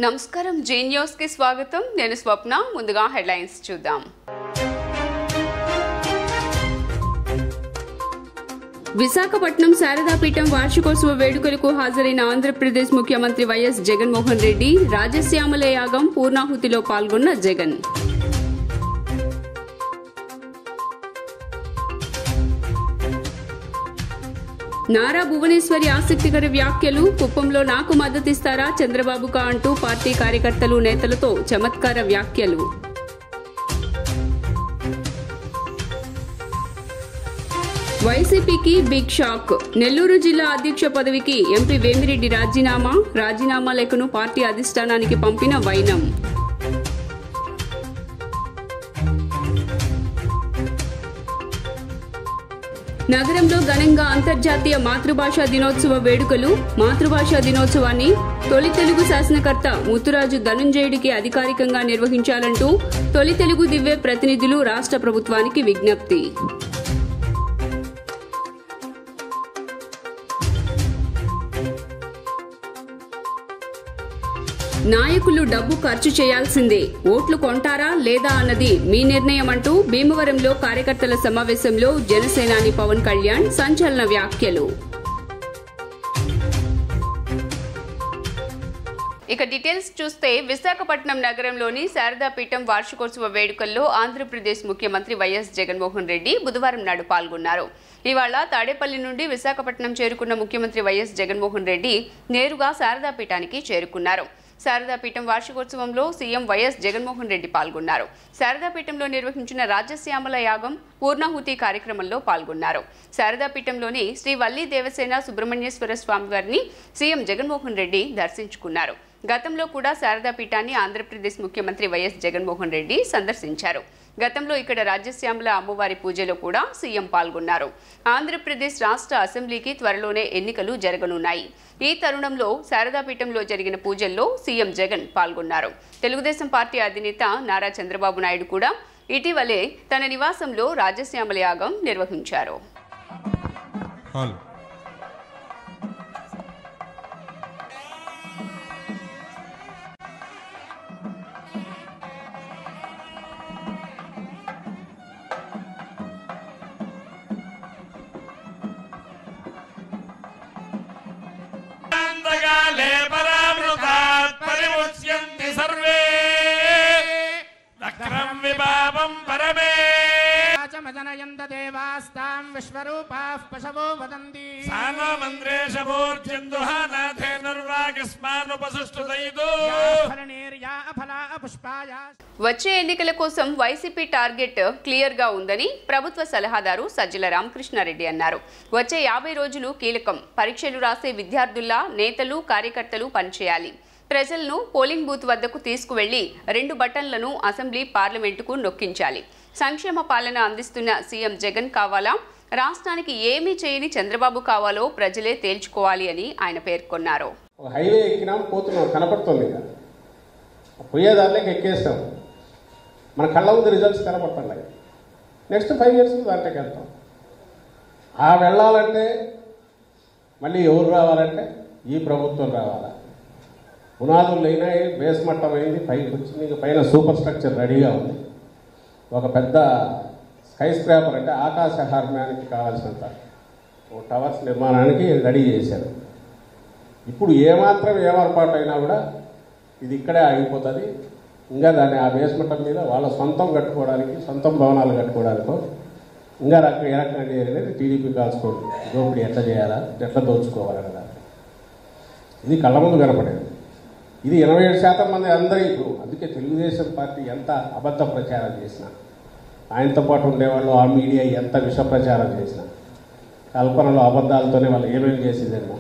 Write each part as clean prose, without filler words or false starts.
నమస్కారం G news కి స్వాగతం నేను స్వప్న ముందుగా హెడ్లైన్స్ చూద్దాం విశాఖపట్నం శారదాపీఠం వార్షికోత్సవ వేడుకలకు హాజరైన ఆంధ్రప్రదేశ్ ముఖ్యమంత్రి వైఎస్ జగన్మోహన్ రెడ్డి రాజశ్యామల యాగం పూర్ణాహుతిలో పాల్గొన్న జగన్ నారా భువనేశ్వరి ఆసక్తికర వ్యాఖ్యలు కుప్పంలో నాకు మద్దతిస్తారా చంద్రబాబుకా అంటూ పార్టీ కార్యకర్తలు నేతలతో చమత్కార వ్యాఖ్యలు వైసీపీకి బిగ్ షాక్ నెల్లూరు జిల్లా అధ్యక్ష పదవికి ఎంపీ వేమిరెడ్డి రాజీనామా లేఖను పార్టీ అధిష్టానానికి పంపిన వైనం నగరంలో ఘనంగా అంతర్జాతీయ మాతృభాషా దినోత్సవ వేడుకలు మాతృభాషా దినోత్సవాన్ని తొలి తెలుగు శాసనకర్త ముత్తురాజు ధనుంజయుడికి అధికారికంగా నిర్వహించాలంటూ తొలి తెలుగు దివ్య ప్రతినిధులు రాష్ట్ర ప్రభుత్వానికి విజ్ఞప్తి నాయకులు డబ్బు ఖర్చు చేయాల్సిందే ఓట్లు కొంటారా లేదా అన్నది మీ నిర్ణయం అంటూ భీమవరంలో కార్యకర్తల సమావేశంలో జనసేనాని పవన్ కళ్యాణ్ సంచలన వ్యాఖ్యలు. ఇక డీటెయిల్స్ చూస్తే విశాఖపట్నం నగరంలోని శారదాపీఠం వార్షికోత్సవ వేడుకల్లో ఆంధ్రప్రదేశ్ ముఖ్యమంత్రి వైఎస్ జగన్మోహన్ రెడ్డి బుధవారం నాడు పాల్గొన్నారు. ఇవాళ తాడేపల్లి నుండి విశాఖపట్నం చేరుకున్న ముఖ్యమంత్రి వైఎస్ జగన్మోహన్ రెడ్డి నేరుగా శారదాపీఠానికి చేరుకున్నారు. శారదాపీఠం వార్షికోత్సవంలో సీఎం వైఎస్ జగన్మోహన్ రెడ్డి పాల్గొన్నారు. శారదాపీఠంలో నిర్వహించిన రాజశ్యామల యాగం పూర్ణాహుతి కార్యక్రమంలో పాల్గొన్నారు. శారదాపీఠంలోని శ్రీ వల్లి దేవసేన సుబ్రహ్మణ్యేశ్వర స్వామి వారిని సీఎం జగన్మోహన్ రెడ్డి దర్శించుకున్నారు. గతంలో కూడా శారదాపీఠాన్ని ఆంధ్రప్రదేశ్ ముఖ్యమంత్రి వైఎస్ జగన్మోహన్ రెడ్డి సందర్శించారు. గతంలో ఇక్కడ రాజశ్యామల అమ్మవారి పూజలో కూడా సీఎం పాల్గొన్నారు. ఆంధ్రప్రదేశ్ రాష్ట్ర అసెంబ్లీకి త్వరలోనే ఎన్నికలు జరగనున్నాయి. ఈ తరుణంలో శారదాపీఠంలో జరిగిన పూజల్లో సీఎం జగన్ పాల్గొన్నారు. తెలుగుదేశం పార్టీ అధినేత నారా చంద్రబాబు నాయుడు కూడా ఇటీవలే తన నివాసంలో రాజశ్యామల యాగం నిర్వహించారు. వచ్చే ఎన్నికల కోసం వైసీపీ టార్గెట్ క్లియర్ గా ఉందని ప్రభుత్వ సలహాదారు సజ్జల రామకృష్ణారెడ్డి అన్నారు. వచ్చే 50 రోజులు కీలకం. పరీక్షలు రాసే విద్యార్థుల్లా నేతలు కార్యకర్తలు పనిచేయాలి. ప్రజలను పోలింగ్ బూత్ వద్దకు తీసుకువెళ్లి 2 బటన్లను అసెంబ్లీ పార్లమెంటుకు నొక్కించాలి. సంక్షేమ పాలన అందిస్తున్న సీఎం జగన్ కావాలా, రాష్ట్రానికి ఏమీ చేయని చంద్రబాబు కావాలో ప్రజలే తేల్చుకోవాలి అని ఆయన పేర్కొన్నారు. హైవే ఎక్కినాం పోతున్నాం కనపడుతుంది, పోయేదారులకి ఎక్కేస్తాం, మన కళ్ళ ముందు రిజల్ట్స్ కనపడుతున్నాయి. నెక్స్ట్ 5 years దాంట్లోకి వెళ్తాం. ఆ వెళ్ళాలంటే మళ్ళీ ఎవరు రావాలంటే ఈ ప్రభుత్వం రావాలా. పునాదులు అయినాయి, బేస్ మట్టం అయింది, పైకి వచ్చింది, ఇంకా పైన సూపర్ స్ట్రక్చర్ రెడీగా ఉంది. ఒక పెద్ద స్కై స్క్రాపర్ అంటే ఆకాశ హార్మ్యానికి కావాల్సినంత టవర్స్ నిర్మాణానికి రెడీ చేశారు. ఇప్పుడు ఏమాత్రం ఏమర్పాటు అయినా కూడా ఇది ఇక్కడే ఆగిపోతుంది. ఇంకా దాన్ని ఆ బేస్మెంట్ మీద వాళ్ళ సొంతం కట్టుకోవడానికి, సొంతం భవనాలు కట్టుకోవడానికో ఇంకా ఏ రకంగా చేయాలనేది టీడీపీ కాల్చుకోండి. దోపిడీ ఎట్లా చేయాలా, ఎట్లా దోచుకోవాలి కదా, ఇది కళ్ళ ముందు కనపడేది. ఇది 27% మంది అందరూ ఇప్పుడు. అందుకే తెలుగుదేశం పార్టీ ఎంత అబద్ధ ప్రచారం చేసినా, ఆయనతో పాటు ఉండేవాళ్ళు ఆ మీడియా ఎంత విష ప్రచారం చేసినా, కల్పనలో అబద్ధాలతోనే వాళ్ళు ఏమేమి చేసేదేమో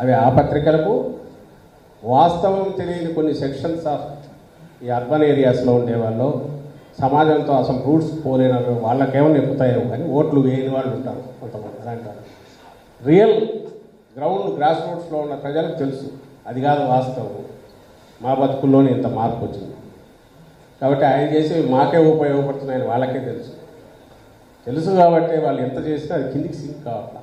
అవి ఆ పత్రికలకు వాస్తవం తెలియని కొన్ని సెక్షన్స్ ఆఫ్ ఈ అర్బన్ ఏరియాస్లో ఉండేవాళ్ళు, సమాజంతో అసలు రూట్స్ పోలేని వాళ్ళకేమైనా ఎక్కుతాయేమో కానీ ఓట్లు వేయని వాళ్ళు ఉంటారు కొంతమంది. అలాంటి రియల్ గ్రౌండ్ గ్రాస్ రూట్స్లో ఉన్న ప్రజలకు తెలుసు అది కాదు వాస్తవం, మా బతుకుల్లోనే ఇంత మార్పు వచ్చింది. కాబట్టి ఆయన చేసేవి మాకే ఉపయోగపడుతున్నాయని వాళ్ళకే తెలుసు కాబట్టి వాళ్ళు ఎంత చేసినా అది కిందికి సింక్ కావట్లా.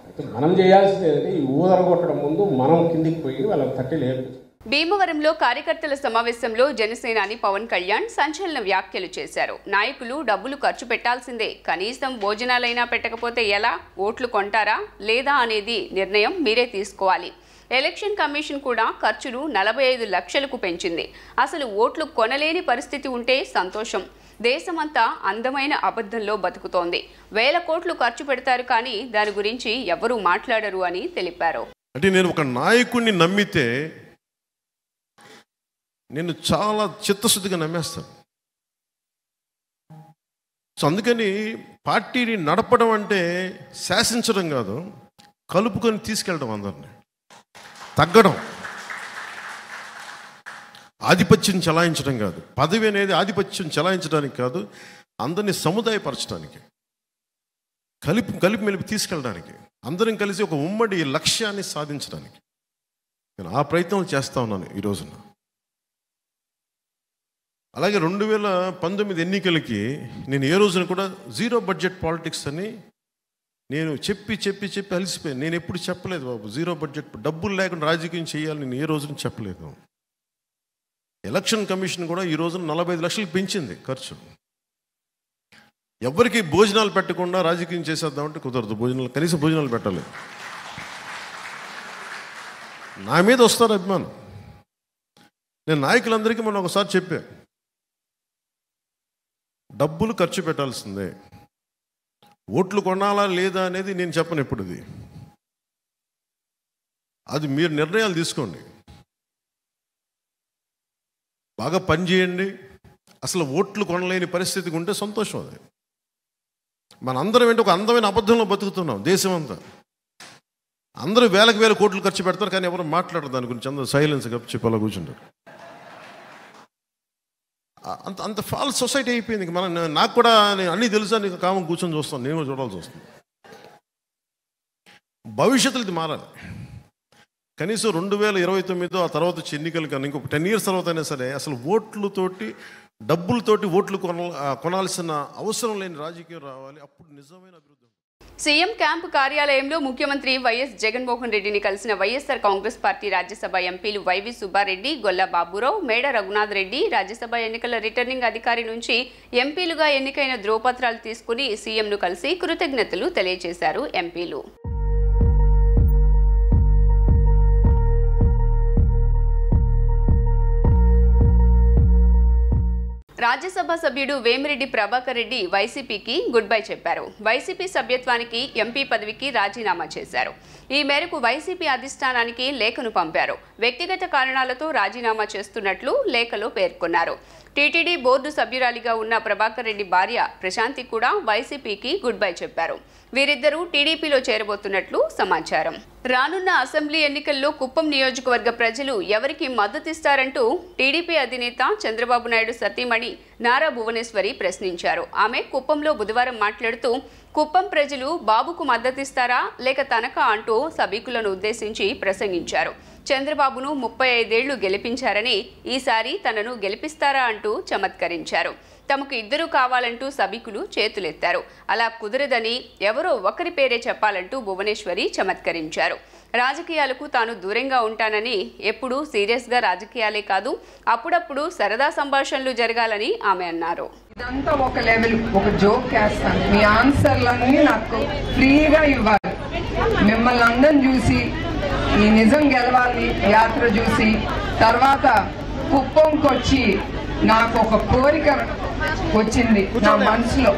అయితే మనం చేయాల్సింది ఏంటంటే ఈ ఊదర కొట్టడం ముందు మనం కిందికి పోయి వాళ్ళకి తట్టి లేపు. భీమవరంలో కార్యకర్తల సమావేశంలో జనసేనాని పవన్ కళ్యాణ్ సంచలన వ్యాఖ్యలు చేశారు. నాయకులు డబ్బులు ఖర్చు పెట్టాల్సిందే, కనీసం భోజనాలైనా పెట్టకపోతే ఎలా? ఓట్లు కొంటారా లేదా అనేది నిర్ణయం మీరే తీసుకోవాలి. ఎలక్షన్ కమిషన్ కూడా ఖర్చును 45 లక్షలకు పెంచింది. అసలు ఓట్లు కొనలేని పరిస్థితి ఉంటే సంతోషం. దేశమంతా అందమైన అబద్ధంలో బతుకుతోంది. వేల కోట్లు ఖర్చు పెడతారు కానీ దాని గురించి ఎవరూ మాట్లాడరు అని తెలిపారు. అంటే నేను ఒక నాయకుడిని నమ్మితే నేను చాలా చిత్తశుద్ధిగా నమ్మేస్తాను. సో అందుకని పార్టీని నడపడం అంటే శాసించడం కాదు, కలుపుకొని తీసుకెళ్ళడం, అందరినీ తగ్గడం, ఆధిపత్యం చెలాయించడం కాదు. పదవి అనేది ఆధిపత్యం చెలాయించడానికి కాదు, అందరినీ సముదాయపరచడానికి, కలిపి మెలిపి తీసుకెళ్ళడానికి, అందరం కలిసి ఒక ఉమ్మడి లక్ష్యాన్ని సాధించడానికి నేను ఆ ప్రయత్నం చేస్తా ఉన్నాను ఈ రోజున. అలాగే 2019 ఎన్నికలకి నేను ఏ రోజున కూడా జీరో బడ్జెట్ పాలిటిక్స్ అని నేను చెప్పి అలసిపోయాను. నేను ఎప్పుడు చెప్పలేదు బాబు, జీరో బడ్జెట్, డబ్బులు లేకుండా రాజకీయం చేయాలి నేను ఏ రోజున చెప్పలేదు. ఎలక్షన్ కమిషన్ కూడా ఈ రోజున 45 లక్షలకు పెంచింది ఖర్చు. ఎవరికి భోజనాలు పెట్టకుండా రాజకీయం చేసేద్దామంటే కుదరదు. కనీసం భోజనాలు పెట్టాలి. నా మీద వస్తారు అభిమానం. నేను నాయకులందరికీ మొన్న ఒకసారి చెప్పాను, డబ్బులు ఖర్చు పెట్టాల్సిందే, ఓట్లు కొనాలా లేదా అనేది నేను చెప్పను. ఎప్పుడు అది మీరు నిర్ణయాలు తీసుకోండి, బాగా పనిచేయండి. అసలు ఓట్లు కొనలేని పరిస్థితికి ఉంటే సంతోషం. అది మనందరం ఏంటి, ఒక అందమైన అబద్ధంలో బతుకుతున్నాం. దేశం అంతా అందరూ వేల కోట్లు ఖర్చు పెడతారు కానీ ఎవరు మాట్లాడరు దాని గురించి. అందరూ సైలెన్స్ చెప్పి అలా కూర్చుంటారు. అంత ఫాల్స్ సొసైటీ అయిపోయింది. నాకు కూడా అన్నీ తెలుసా, నీకు కామం కూర్చొని చూస్తాను, నేను కూడా చూడాల్సి వస్తుంది. భవిష్యత్తులో ఇది మారాలి. కనీసం 2029 ఆ తర్వాత వచ్చే ఎన్నికలు కానీ ఇంకొక 10 years తర్వాత అయినా సరే అసలు ఓట్లతోటి, డబ్బులతోటి ఓట్లు కొనాల్సిన అవసరం లేని రాజకీయం రావాలి. అప్పుడు నిజమైన అభివృద్ధి. సీఎం క్యాంపు కార్యాలయంలో ముఖ్యమంత్రి వైఎస్ జగన్మోహన్ రెడ్డిని కలిసిన వైఎస్ఆర్ కాంగ్రెస్ పార్టీ రాజ్యసభ ఎంపీలు వైవి సుబ్బారెడ్డి, గొల్ల బాబురావు, మేడ రఘునాథ్ రెడ్డి రాజ్యసభ ఎన్నికల రిటర్నింగ్ అధికారి నుంచి ఎంపీలుగా ఎన్నికైన ధ్రువపత్రాలు తీసుకుని సీఎంను కలిసి కృతజ్ఞతలు తెలియజేశారు ఎంపీలు. రాజ్యసభ సభ్యుడు వేమిరెడ్డి ప్రభాకర్ రెడ్డి వైసీపీకి గుడ్ బై చెప్పారు. వైసీపీ సభ్యత్వానికి, ఎంపీ పదవికి రాజీనామా చేశారు. ఈ మేరకు వైసీపీ అధిష్టానానికి లేఖను పంపారు. వ్యక్తిగత కారణాలతో రాజీనామా చేస్తున్నట్లు లేఖలో పేర్కొన్నారు. టీటీడీ బోర్డు సభ్యురాలిగా ఉన్న ప్రభాకర్ రెడ్డి భార్య ప్రశాంతి కూడా వైసీపీకి గుడ్ బై చెప్పారు. వీరిద్దరూ టీడీపీలో చేరబోతున్నట్లు సమాచారం. రానున్న అసెంబ్లీ ఎన్నికల్లో కుప్పం నియోజకవర్గ ప్రజలు ఎవరికి మద్దతిస్తారంటూ టీడీపీ అధినేత చంద్రబాబు నాయుడు సతీమణి నారా భువనేశ్వరి ప్రశ్నించారు. ఆమె కుప్పంలో బుధవారం మాట్లాడుతూ, కుప్పం ప్రజలు బాబుకు మద్దతిస్తారా లేక తనకా అంటూ సభికులను ఉద్దేశించి ప్రసంగించారు. చంద్రబాబును 35 ఏళ్లు గెలిపించారని ఈసారి తనను గెలిపిస్తారా అంటూ చమత్కరించారు. తమకు ఇద్దరు కావాలంటూ సభికులు చేతులెత్తారు. అలా కుదరదని ఎవరో ఒకరి పేరే చెప్పాలంటూ భువనేశ్వరి చమత్కరించారు. రాజకీయాలకు తాను దూరంగా ఉంటానని, ఎప్పుడూ సీరియస్గా రాజకీయాలే కాదు అప్పుడప్పుడు సరదా సంభాషణలు జరగాలని ఆమె అన్నారు. ఇదంతా ఒక లెవెల్, ఒక జోక్ చేస్తాను. మీ ఆన్సర్లన్నీ నాకు ఫ్రీగా ఇవ్వాలి. మిమ్మల్ని అందరం చూసి ఈ నిజం గెలవాలి యాత్ర చూసి తర్వాత కుప్పంకి వచ్చి నాకు ఒక కోరిక వచ్చింది నా మనసులో.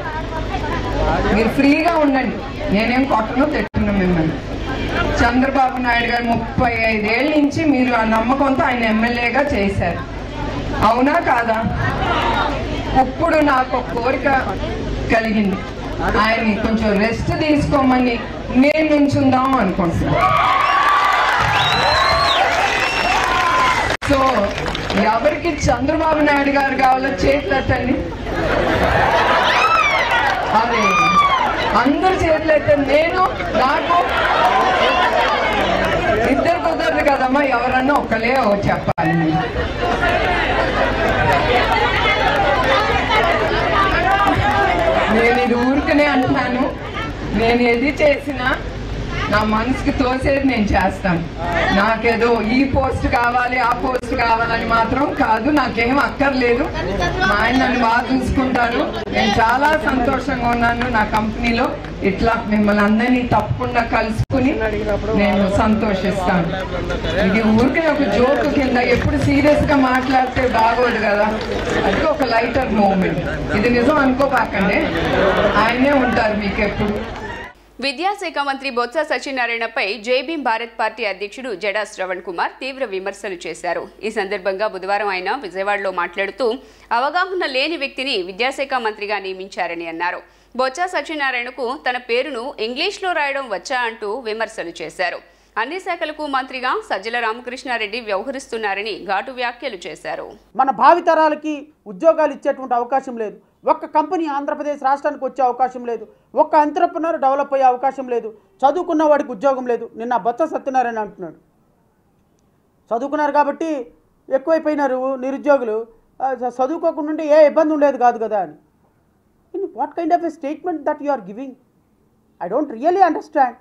మీరు ఫ్రీగా ఉండండి, నేనేం కొట్టను తిట్టను మిమ్మల్ని. చంద్రబాబు నాయుడు గారు 35 ఏళ్ళ నుంచి మీరు ఆ నమ్మకంతో ఆయన ఎమ్మెల్యేగా చేశారు, అవునా కాదా? ఇప్పుడు నాకు ఒక కోరిక కలిగింది, ఆయన్ని కొంచెం రెస్ట్ తీసుకోమని నేను నుంచుందాం అనుకుంటున్నాను. సో ఎవరికి చంద్రబాబు నాయుడు గారు కావాలో చేతులెత్తండి. అదే అందరు చేతులెత్తండి. నేను నాకు ఇద్దరు కుదరదు కదమ్మా, ఎవరన్నా ఒకలే చెప్పాలి. నేను ఇది ఊరికనే అంటున్నాను. నేను ఏది చేసినా నా మనసుకి తోసేది నేను చేస్తాను. నాకేదో ఈ పోస్ట్ కావాలి ఆ పోస్ట్ కావాలని మాత్రం కాదు, నాకేం అక్కర్లేదు. మా ఆయన నన్ను బాగా చూసుకుంటారు. నేను చాలా సంతోషంగా ఉన్నాను నా కంపెనీలో. ఇట్లా మిమ్మల్ని అందరినీ తప్పకుండా కలుసుకుని నేను సంతోషిస్తాను. ఇది ఊరికే ఒక జోక్ కింద, ఎప్పుడు సీరియస్ గా మాట్లాడితే బాగోదు కదా, అది ఒక లైటర్ మూమెంట్. ఇది నిజం అనుకోపాకండి, ఆయనే ఉంటారు మీకు ఎప్పుడు. విద్యాశాఖ మంత్రి బొత్స సత్యనారాయణపై జైభీం భారత్ పార్టీ అధ్యక్షుడు జడా శ్రవణ్ కుమార్ తీవ్ర విమర్శలు చేశారు. ఈ సందర్భంగా బుధవారం ఆయన విజయవాడలో మాట్లాడుతూ అవగాహన లేని వ్యక్తిని విద్యాశాఖ మంత్రిగా నియమించారని అన్నారు. బొత్స సత్యనారాయణకు తన పేరును ఇంగ్లీష్లో రాయడం వచ్చా అంటూ విమర్శలు చేశారు. అన్ని శాఖలకు మంత్రిగా సజ్జల రామకృష్ణారెడ్డి వ్యవహరిస్తున్నారని ఘాటు వ్యాఖ్యలు చేశారు. మన భావితరాలకి ఉద్యోగాలు ఇచ్చేటువంటి అవకాశం లేదు. ఒక్క కంపెనీ ఆంధ్రప్రదేశ్ రాష్ట్రానికి వచ్చే అవకాశం లేదు. ఒక్క ఎంటర్‌ప్రెన్యూర్ డెవలప్ అయ్యే అవకాశం లేదు. చదువుకున్న వాడికి ఉద్యోగం లేదు. నిన్న బొత్స సత్యనారాయణ అంటున్నాడు, చదువుకున్నారు కాబట్టి ఎక్కువైపోయినారు నిరుద్యోగులు, చదువుకోకుండా ఏ ఇబ్బంది ఉండేది కాదు కదా అని. What kind of a statement that you are giving? I don't really understand.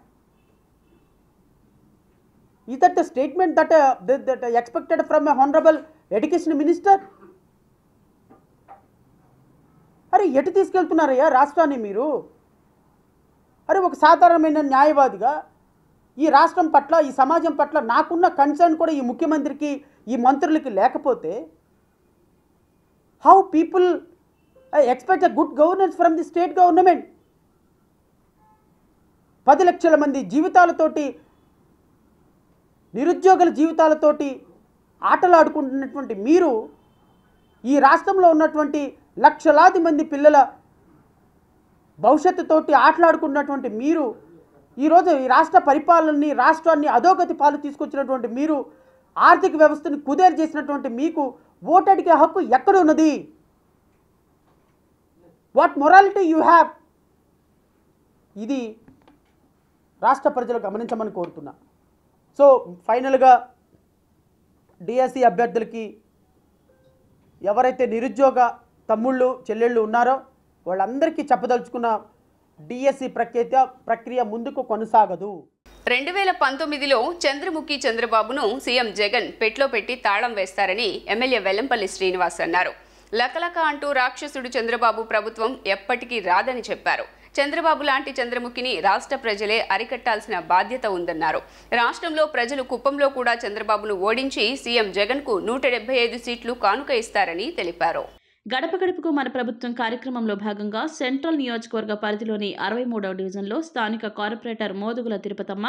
Is that the statement that expected from a honorable education minister? అరే ఎటు తీసుకెళ్తున్నారయ్యా రాష్ట్రాన్ని మీరు? అరే ఒక సాధారణమైన న్యాయవాదిగా ఈ రాష్ట్రం పట్ల, ఈ సమాజం పట్ల నాకున్న కన్సర్న్ కూడా ఈ ముఖ్యమంత్రికి, ఈ మంత్రులకి లేకపోతే how people expect a good governance from the state government? 10 లక్షల మంది జీవితాలతోటి, నిరుద్యోగుల జీవితాలతోటి ఆటలాడుకుంటున్నటువంటి మీరు, ఈ రాష్ట్రంలో ఉన్నటువంటి లక్షలాది మంది పిల్లల భవిష్యత్తుతోటి ఆటలాడుకున్నటువంటి మీరు, ఈరోజు ఈ రాష్ట్ర పరిపాలనని, రాష్ట్రాన్ని అధోగతి పాలు తీసుకొచ్చినటువంటి మీరు, ఆర్థిక వ్యవస్థను కుదేరు చేసినటువంటి మీకు ఓటు అడిగే హక్కు ఎక్కడున్నది? What morality you have? ఇది రాష్ట్ర ప్రజలు గమనించమని కోరుతున్నా. సో ఫైనల్గా డిఎస్సి అభ్యర్థులకి, ఎవరైతే నిరుద్యోగ తమ్ముళ్ళు చెల్లెళ్ళు ఉన్నారో వాళ్ళందరికీ చెప్పదలుచుకున్న డిఎస్సి ప్రక్రియ ముందుకు కొనసాగదు. 2019లో చంద్రముఖి చంద్రబాబును సీఎం జగన్ పెట్లో పెట్టి తాళం వేస్తారని ఎమ్మెల్యే వెల్లంపల్లి శ్రీనివాస్ అన్నారు. లకలక అంటూ రాక్షసుడు చంద్రబాబు ప్రభుత్వం ఎప్పటికీ రాదని చెప్పారు. చంద్రబాబు లాంటి చంద్రముఖిని రాష్ట్ర ప్రజలే అరికట్టాల్సిన బాధ్యత ఉందన్నారు. రాష్ట్రంలో ప్రజలు కుప్పంలో కూడా చంద్రబాబును ఓడించి సీఎం జగన్కు 175 సీట్లు కానుక ఇస్తారని తెలిపారు. గడప గడపకు మన ప్రభుత్వం కార్యక్రమంలో భాగంగా సెంట్రల్ నియోజకవర్గ పరిధిలోని 63వ డివిజన్లో స్థానిక corporator Modugula Tirupatamma,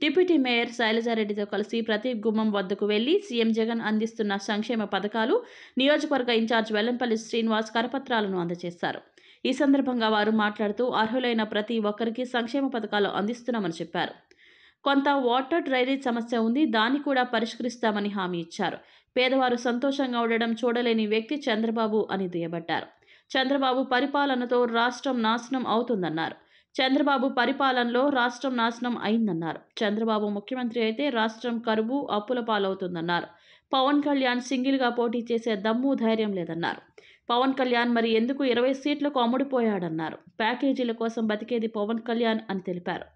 deputy mayor శైలజారెడ్డితో కలిసి ప్రతి గుమ్మం వద్దకు వెళ్లి సీఎం జగన్ అందిస్తున్న సంక్షేమ పథకాలు, నియోజకవర్గ ఇన్ఛార్జ్ వెల్లంపల్లి శ్రీనివాస్ కరపత్రాలను అందజేశారు. ఈ సందర్భంగా వారు మాట్లాడుతూ అర్హులైన ప్రతి ఒక్కరికి సంక్షేమ పథకాలు అందిస్తున్నామని చెప్పారు. కొంత వాటర్ డ్రైనేజ్ సమస్య ఉంది, దాన్ని కూడా పరిష్కరిస్తామని హామీ ఇచ్చారు. పేదవారు సంతోషంగా ఉండడం చూడలేని వ్యక్తి చంద్రబాబు అని దుయ్యబట్టారు. చంద్రబాబు పరిపాలనతో రాష్ట్రం నాశనం అవుతుందన్నారు. చంద్రబాబు పరిపాలనలో రాష్ట్రం నాశనం అయిందన్నారు. చంద్రబాబు ముఖ్యమంత్రి అయితే రాష్ట్రం కరువు, అప్పుల పాలవుతుందన్నారు. పవన్ కళ్యాణ్ సింగిల్గా పోటీ చేసే దమ్ము, ధైర్యం లేదన్నారు. పవన్ కళ్యాణ్ మరి ఎందుకు 20 సీట్లకు అమ్ముడిపోయాడన్నారు. ప్యాకేజీల కోసం బతికేది పవన్ కళ్యాణ్ అని తెలిపారు.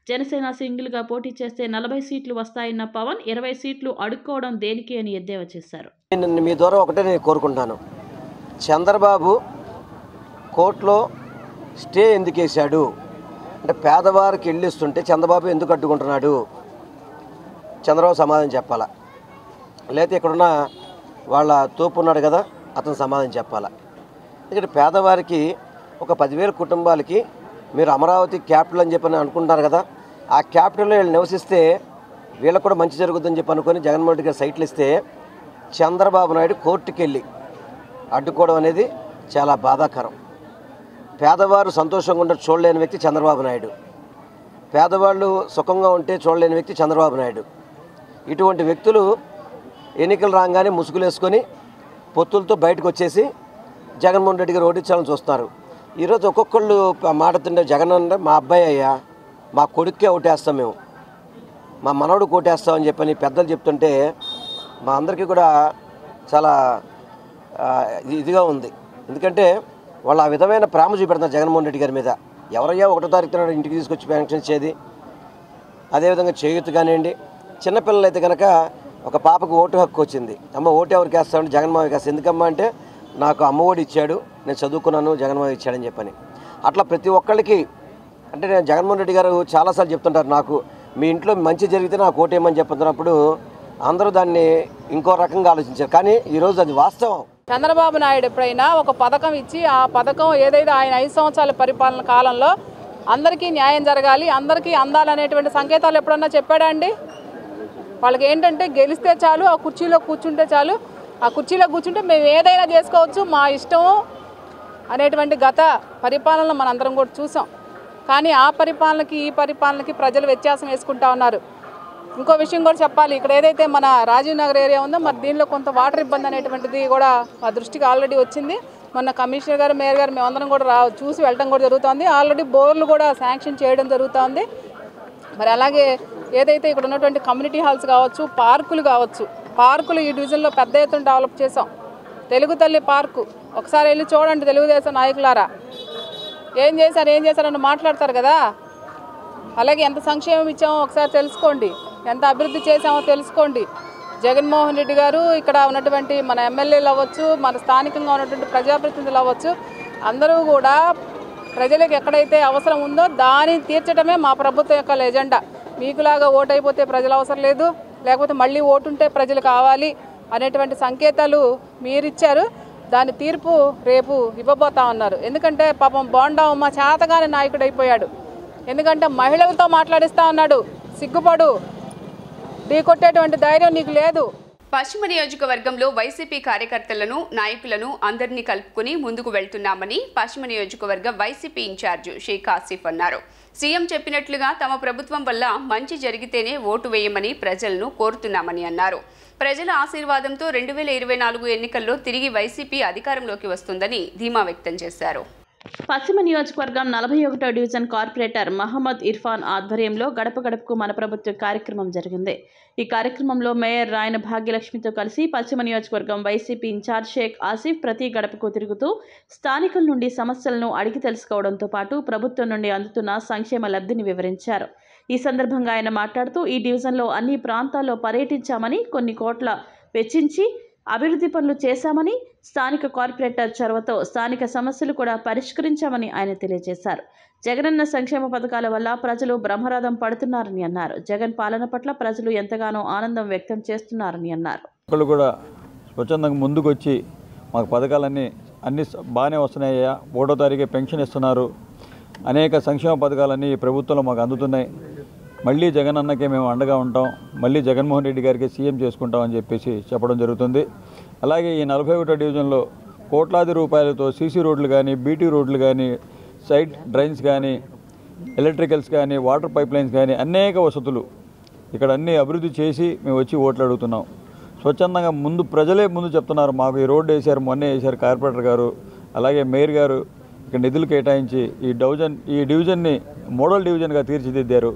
జనసేన సింగిల్గా పోటీ చేస్తే 40 సీట్లు వస్తాయన్న పవన్ 20 సీట్లు అడుక్కోవడం దేనికి అని ఎద్దేవా చేశారు. మీ ద్వారా ఒకటే నేను కోరుకుంటాను, చంద్రబాబు కోర్టులో స్టే ఎందుకు వేశాడు అంటే పేదవారికి ఇల్లు ఇస్తుంటే చంద్రబాబు ఎందుకు అడ్డుకుంటున్నాడు? చంద్రబాబు సమాధానం చెప్పాలా, లేకపోతే ఇక్కడున్న వాళ్ళ తోపు ఉన్నాడు కదా అతను సమాధానం చెప్పాలా. ఇక్కడ పేదవారికి ఒక 10,000 కుటుంబాలకి మీరు అమరావతి క్యాపిటల్ అని చెప్పని అనుకుంటారు కదా, ఆ క్యాపిటల్లో వీళ్ళు నివసిస్తే వీళ్ళకు కూడా మంచి జరుగుతుందని చెప్పి అనుకొని జగన్మోహన్ రెడ్డి గారు సైట్లు ఇస్తే చంద్రబాబు నాయుడు కోర్టుకి వెళ్ళి అడ్డుకోవడం అనేది చాలా బాధాకరం. పేదవారు సంతోషంగా ఉంటే చూడలేని వ్యక్తి చంద్రబాబు నాయుడు, పేదవాళ్ళు సుఖంగా ఉంటే చూడలేని వ్యక్తి చంద్రబాబు నాయుడు. ఇటువంటి వ్యక్తులు ఎన్నికలు రాగానే ముసుగులేసుకొని పొత్తులతో బయటకు వచ్చేసి జగన్మోహన్ రెడ్డి గారు ఓడించాలని చూస్తున్నారు. ఈరోజు ఒక్కొక్కళ్ళు మాట్లాడుతుంటే జగన్ అంటే మా అబ్బాయి అయ్యా, మా కొడుక్కే ఓటేస్తాం, మేము మా మనవడు ఓటేస్తామని చెప్పని పెద్దలు చెప్తుంటే మా అందరికీ కూడా చాలా ఇదిగా ఉంది. ఎందుకంటే వాళ్ళు ఆ విధమైన ప్రేమ చూపెడుతున్నారు జగన్మోహన్ రెడ్డి గారి మీద. ఎవరయ్యా 1వ తారీఖున ఇంటికి తీసుకొచ్చి పెన్షన్ ఇచ్చేది? అదేవిధంగా చేయూత కానివ్వండి. చిన్నపిల్లలు అయితే కనుక ఒక పాపకు ఓటు హక్కు వచ్చింది. అమ్మ ఓటు ఎవరికి వేస్తామంటే జగన్మోహన్ వేస్తాను. ఎందుకమ్మా అంటే నాకు అమ్మ ఒడి ఇచ్చాడు, నేను చదువుకున్నాను, జగన్మోహన్ ఇచ్చాడని చెప్పని. అట్లా ప్రతి ఒక్కళ్ళకి అంటే నేను జగన్మోహన్ రెడ్డి గారు చాలాసార్లు చెప్తుంటారు, నాకు మీ ఇంట్లో మంచి జరిగితే నాకు ఓటేయమని చెప్తున్నప్పుడు అందరూ దాన్ని ఇంకో రకంగా ఆలోచించారు. కానీ ఈరోజు అది వాస్తవం. చంద్రబాబు నాయుడు ఎప్పుడైనా ఒక పథకం ఇచ్చి ఆ పథకం ఏదైతే ఆయన 5 సంవత్సరాల పరిపాలన కాలంలో అందరికీ న్యాయం జరగాలి, అందరికీ అందాలనేటువంటి సంకేతాలు ఎప్పుడన్నా చెప్పాడా అండి? వాళ్ళకి ఏంటంటే గెలిస్తే చాలు, ఆ కుర్చీలో కూర్చుంటే చాలు, ఆ కుర్చీలో కూర్చుంటే మేము ఏదైనా చేసుకోవచ్చు, మా ఇష్టం అనేటువంటి గత పరిపాలనలో మనందరం కూడా చూసాం. కానీ ఆ పరిపాలనకి ఈ పరిపాలనకి ప్రజలు వ్యత్యాసం వేసుకుంటా ఉన్నారు. ఇంకో విషయం కూడా చెప్పాలి, ఇక్కడ ఏదైతే మన రాజీవ్ నగర్ ఏరియా ఉందో మరి దీనిలో కొంత వాటర్ ఇబ్బంది అనేటువంటిది కూడా మా దృష్టికి ఆల్రెడీ వచ్చింది. మొన్న కమిషనర్ గారు, మేయర్ గారు మేమందరం కూడా చూసి వెళ్ళడం కూడా జరుగుతుంది. ఆల్రెడీ బోర్లు కూడా శాంక్షన్ చేయడం జరుగుతుంది. మరి అలాగే ఏదైతే ఇక్కడ ఉన్నటువంటి కమ్యూనిటీ హాల్స్ కావచ్చు, పార్కులు కావచ్చు, పార్కులు ఈ డివిజన్లో పెద్ద ఎత్తున డెవలప్ చేసాం. తెలుగు తల్లి పార్కు ఒకసారి వెళ్ళి చూడండి, తెలుగుదేశం నాయకులారా ఏం చేశారని మాట్లాడతారు కదా. అలాగే ఎంత సంక్షేమం ఇచ్చామో ఒకసారి తెలుసుకోండి, ఎంత అభివృద్ధి చేశామో తెలుసుకోండి. జగన్మోహన్ రెడ్డి గారు ఇక్కడ ఉన్నటువంటి మన ఎమ్మెల్యేలు అవ్వచ్చు, మన స్థానికంగా ఉన్నటువంటి ప్రజాప్రతినిధులు అవ్వచ్చు, అందరూ కూడా ప్రజలకు ఎక్కడైతే అవసరం ఉందో దాన్ని తీర్చడమే మా ప్రభుత్వం యొక్క ఎజెండా. మీకులాగా ఓటు అయిపోతే ప్రజలు అవసరం లేదు, లేకపోతే మళ్ళీ ఓటుంటే ప్రజలు కావాలి అనేటువంటి సంకేతాలు మీరిచ్చారు. దాని తీర్పు రేపు ఇవ్వబోతా ఉన్నారు. ఎందుకంటే పాపం బోండా ఉమ్మ చేతగాని నాయకుడు అయిపోయాడు. ఎందుకంటే మహిళలతో మాట్లాడిస్తూ ఉన్నాడు. సిగ్గుపడు, ఢీకొట్టేటువంటి ధైర్యం నీకు లేదు. పశ్చిమ నియోజకవర్గంలో వైసీపీ కార్యకర్తలను, నాయకులను అందరినీ కలుపుకుని ముందుకు వెళ్తున్నామని పశ్చిమ నియోజకవర్గ వైసీపీ ఇన్ఛార్జ్ షేక్ ఆసిఫ్ అన్నారు. సీఎం చెప్పినట్లుగా తమ ప్రభుత్వం వల్ల మంచి జరిగితేనే ఓటు వేయమని ప్రజలను కోరుతున్నామని అన్నారు. ప్రజల ఆశీర్వాదంతో 2024 ఎన్నికల్లో తిరిగి వైసీపీ అధికారంలోకి వస్తుందని ధీమా వ్యక్తం చేశారు. పశ్చిమ నియోజకవర్గం 41వ డివిజన్ కార్పొరేటర్ మహమ్మద్ ఇర్ఫాన్ ఆధ్వర్యంలో గడప గడపకు మన ప్రభుత్వం కార్యక్రమం జరిగింది. ఈ కార్యక్రమంలో మేయర్ రాయన భాగ్యలక్ష్మితో కలిసి పశ్చిమ నియోజకవర్గం వైసీపీ ఇన్ఛార్జ్ షేక్ ఆసిఫ్ ప్రతి గడపకు తిరుగుతూ స్థానికుల నుండి సమస్యలను అడిగి తెలుసుకోవడంతో పాటు ప్రభుత్వం నుండి అందుతున్న సంక్షేమ లబ్ధిని వివరించారు. ఈ సందర్భంగా ఆయన మాట్లాడుతూ ఈ డివిజన్లో అన్ని ప్రాంతాల్లో పర్యటించామని, కొన్ని కోట్ల వెచ్చించి అభివృద్ధి పనులు చేశామని, స్థానిక కార్పొరేటర్ చొరవతో స్థానిక సమస్యలు కూడా పరిష్కరించామని ఆయన తెలియజేశారు. జగనన్న సంక్షేమ పథకాల వల్ల ప్రజలు బ్రహ్మరథం పడుతున్నారని అన్నారు. జగన్ పాలన పట్ల ప్రజలు ఎంతగానో ఆనందం వ్యక్తం చేస్తున్నారని అన్నారు. ఒకళ్ళు కూడా స్వచ్ఛందంగా ముందుకు వచ్చి మాకు పథకాలన్నీ బాగానే వస్తున్నాయ్యా, 1వ తారీఖే పెన్షన్ ఇస్తున్నారు, అనేక సంక్షేమ పథకాలన్నీ ఈ ప్రభుత్వంలో మాకు అందుతున్నాయి, మళ్ళీ జగన్ అన్నకే మేము అండగా ఉంటాం, మళ్ళీ జగన్మోహన్ రెడ్డి గారికి సీఎం చేసుకుంటామని చెప్పేసి చెప్పడం జరుగుతుంది. అలాగే ఈ 41వ డివిజన్లో కోట్లాది రూపాయలతో సీసీ రోడ్లు కానీ, బీటీ రోడ్లు కానీ, సైడ్ డ్రైన్స్ కానీ, ఎలక్ట్రికల్స్ కానీ, వాటర్ పైప్ లైన్స్ కానీ అనేక వసతులు ఇక్కడ అన్నీ అభివృద్ధి చేసి మేము వచ్చి ఓట్లు అడుగుతున్నాం. స్వచ్ఛందంగా ప్రజలే ముందు చెప్తున్నారు, మాకు ఈ రోడ్డు వేశారు, మొన్నే వేశారు కార్పొరేటర్ గారు, అలాగే మేయర్ గారు ఇక్కడ నిధులు కేటాయించి ఈ డివిజన్ని మోడల్ డివిజన్గా తీర్చిదిద్దారు.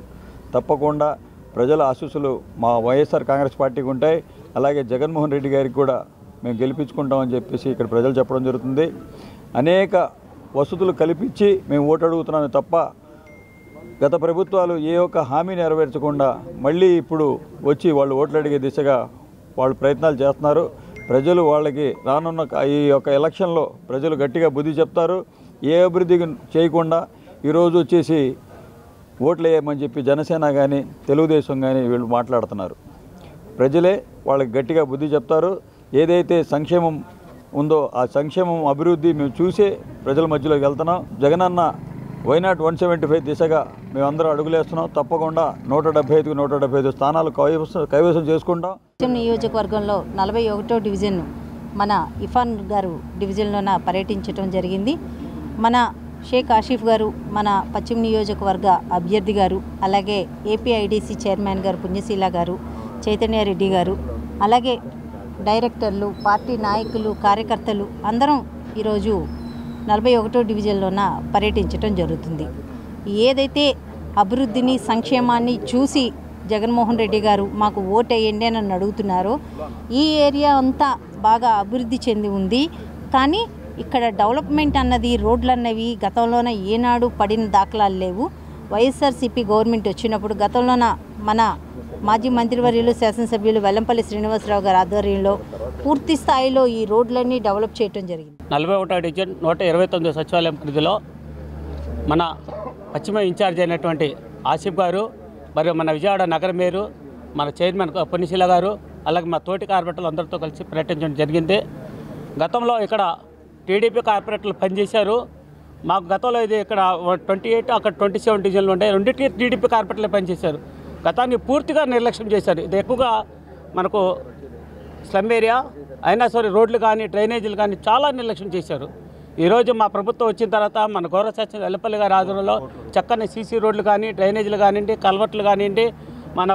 తప్పకుండా ప్రజల ఆశీస్సులు మా వైఎస్ఆర్ కాంగ్రెస్ పార్టీకి ఉంటాయి. అలాగే జగన్మోహన్ రెడ్డి గారికి కూడా మేము గెలిపించుకుంటామని చెప్పేసి ఇక్కడ ప్రజలు చెప్పడం జరుగుతుంది. అనేక వసతులు కల్పించి మేము ఓటు అడుగుతున్నామే తప్ప గత ప్రభుత్వాలు ఏ ఒక్క హామీ నెరవేర్చకుండా మళ్ళీ ఇప్పుడు వచ్చి వాళ్ళు ఓట్లు అడిగే దిశగా వాళ్ళు ప్రయత్నాలు చేస్తున్నారు. ప్రజలు వాళ్ళకి రానున్న ఈ యొక్క ఎలక్షన్లో ప్రజలు గట్టిగా బుద్ధి చెప్తారు. ఏ అభివృద్ధి చేయకుండా ఈరోజు వచ్చేసి ఓట్లు వేయమని చెప్పి జనసేన కానీ, తెలుగుదేశం కానీ వీళ్ళు మాట్లాడుతున్నారు. ప్రజలే వాళ్ళకి గట్టిగా బుద్ధి చెప్తారు. ఏదైతే సంక్షేమం ఉందో ఆ సంక్షేమం అభివృద్ధి మేము చూసే ప్రజల మధ్యలోకి వెళ్తున్నాం. జగనన్న వైనాట్ 175 దిశగా మేమందరం అడుగులేస్తున్నాం. తప్పకుండా 175కు 175 స్థానాలు కైవసం చేసుకుంటాం. నియోజకవర్గంలో 41వ డివిజన్ మన ఇఫాన్ గారు డివిజన్లోన పర్యటించడం జరిగింది. మన షేక్ ఆసిఫ్ గారు, మన పశ్చిమ నియోజకవర్గ అభ్యర్థి గారు, అలాగే ఏపీఐడిసి చైర్మన్ గారు పుణ్యశీల గారు, చైతన్యారెడ్డి గారు, అలాగే డైరెక్టర్లు, పార్టీ నాయకులు, కార్యకర్తలు అందరం ఈరోజు 41వ డివిజన్లోన పర్యటించడం జరుగుతుంది. ఏదైతే అభివృద్ధిని, సంక్షేమాన్ని చూసి జగన్మోహన్ రెడ్డి గారు మాకు ఓటు వేయండి అని అడుగుతున్నారో ఈ ఏరియా అంతా బాగా అభివృద్ధి చెంది ఉంది. కానీ ఇక్కడ డెవలప్మెంట్ అన్నది, రోడ్లు అన్నవి గతంలోనే ఏనాడు పడిన దాఖలాలు లేవు. వైఎస్ఆర్సీపీ గవర్నమెంట్ వచ్చినప్పుడు గతంలోన మన మాజీ మంత్రివర్యులు శాసనసభ్యులు వెల్లంపల్లి శ్రీనివాసరావు గారి ఆధ్వర్యంలో పూర్తి స్థాయిలో ఈ రోడ్లన్నీ డెవలప్ చేయడం జరిగింది. 41వ డివిజన్ 129 సచివాలయం పరిధిలో మన పశ్చిమ ఇన్ఛార్జ్ అయినటువంటి ఆసిఫ్ గారు మరియు మన విజయవాడ నగర మేయరు మన చైర్మన్ పొన్నిశీల గారు అలాగే మా తోటి కార్పొరేటర్లు అందరితో కలిసి పర్యటించడం జరిగింది. గతంలో ఇక్కడ టీడీపీ కార్పొరేటర్లు పనిచేశారు. మాకు గతంలో ఇది ఇక్కడ 28 అక్కడ 27 డివిజన్లు ఉంటాయి. రెండింటికి టీడీపీ కార్పొరేటర్లు పనిచేశారు. గతాన్ని పూర్తిగా నిర్లక్ష్యం చేశారు. ఇది ఎక్కువగా మనకు స్లమ్ ఏరియా అయినా సరే రోడ్లు కానీ డ్రైనేజీలు కానీ చాలా నిర్లక్ష్యం చేశారు. ఈరోజు మా ప్రభుత్వం వచ్చిన తర్వాత మన గౌరవ సచివ వెల్లంపల్లి గారి ఆధ్వర్యంలో చక్కని సీసీ రోడ్లు కానీ డ్రైనేజీలు కానివ్వండి కల్వర్ట్లు కానివ్వండి మన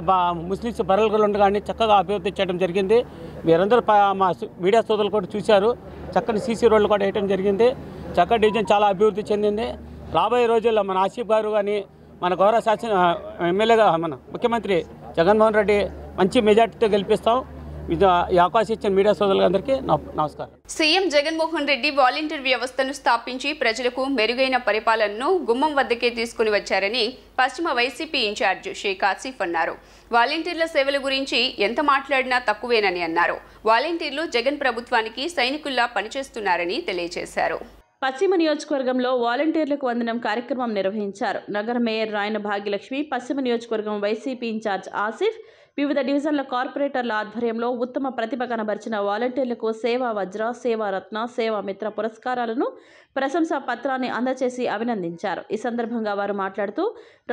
ముస్లిమ్స్ బరల్ గ్రౌండ్ కానీ చక్కగా అభివృద్ధి చేయడం జరిగింది. మీరందరూ మా మీడియా సోదరులు కూడా చూశారు. చక్కని సీసీ రోడ్లు కూడా వేయడం జరిగింది. చక్కటి డివిజన్ చాలా అభివృద్ధి చెందింది. రాబోయే రోజుల్లో మన ఆసిఫ్ గారు కానీ మన గౌరవ శాసన ఎమ్మెల్యేగా మన ముఖ్యమంత్రి జగన్మోహన్ రెడ్డి మంచి మెజార్టీతో గెలిపిస్తాం. ఈ అవకాశం ఇచ్చిన మీడియా సోదరులందరికీ నమస్కారం. సీఎం జగన్మోహన్ రెడ్డి వాలంటీర్ వ్యవస్థను స్థాపించి ప్రజలకు మెరుగైన పరిపాలనను గుమ్మం వద్దకే తీసుకుని వచ్చారని పశ్చిమ వైసీపీ ఇన్ఛార్జ్ షేక్ ఆసిఫ్ అన్నారు. వాలంటీర్ల సేవల గురించి ఎంత మాట్లాడినా తక్కువేనని అన్నారు. వాలంటీర్లు జగన్ ప్రభుత్వానికి సైనికుల్లా పనిచేస్తున్నారని తెలియజేశారు. పశ్చిమ నియోజకవర్గంలో వాలంటీర్లకు వందనం కార్యక్రమం నిర్వహించారు. నగర మేయర్ రాయన భాగ్యలక్ష్మి, పశ్చిమ నియోజకవర్గం వైసీపీ ఇన్ఛార్జ్ ఆసిఫ్, వివిధ డివిజన్ల కార్పొరేటర్ల ఆధ్వర్యంలో ఉత్తమ ప్రతిభ కనబరిచిన వాలంటీర్లకు సేవా వజ్ర, సేవా రత్న, సేవా మిత్ర పురస్కారాలను ప్రశంసా పత్రాన్ని అందజేసి అభినందించారు. ఈ సందర్భంగా వారు మాట్లాడుతూ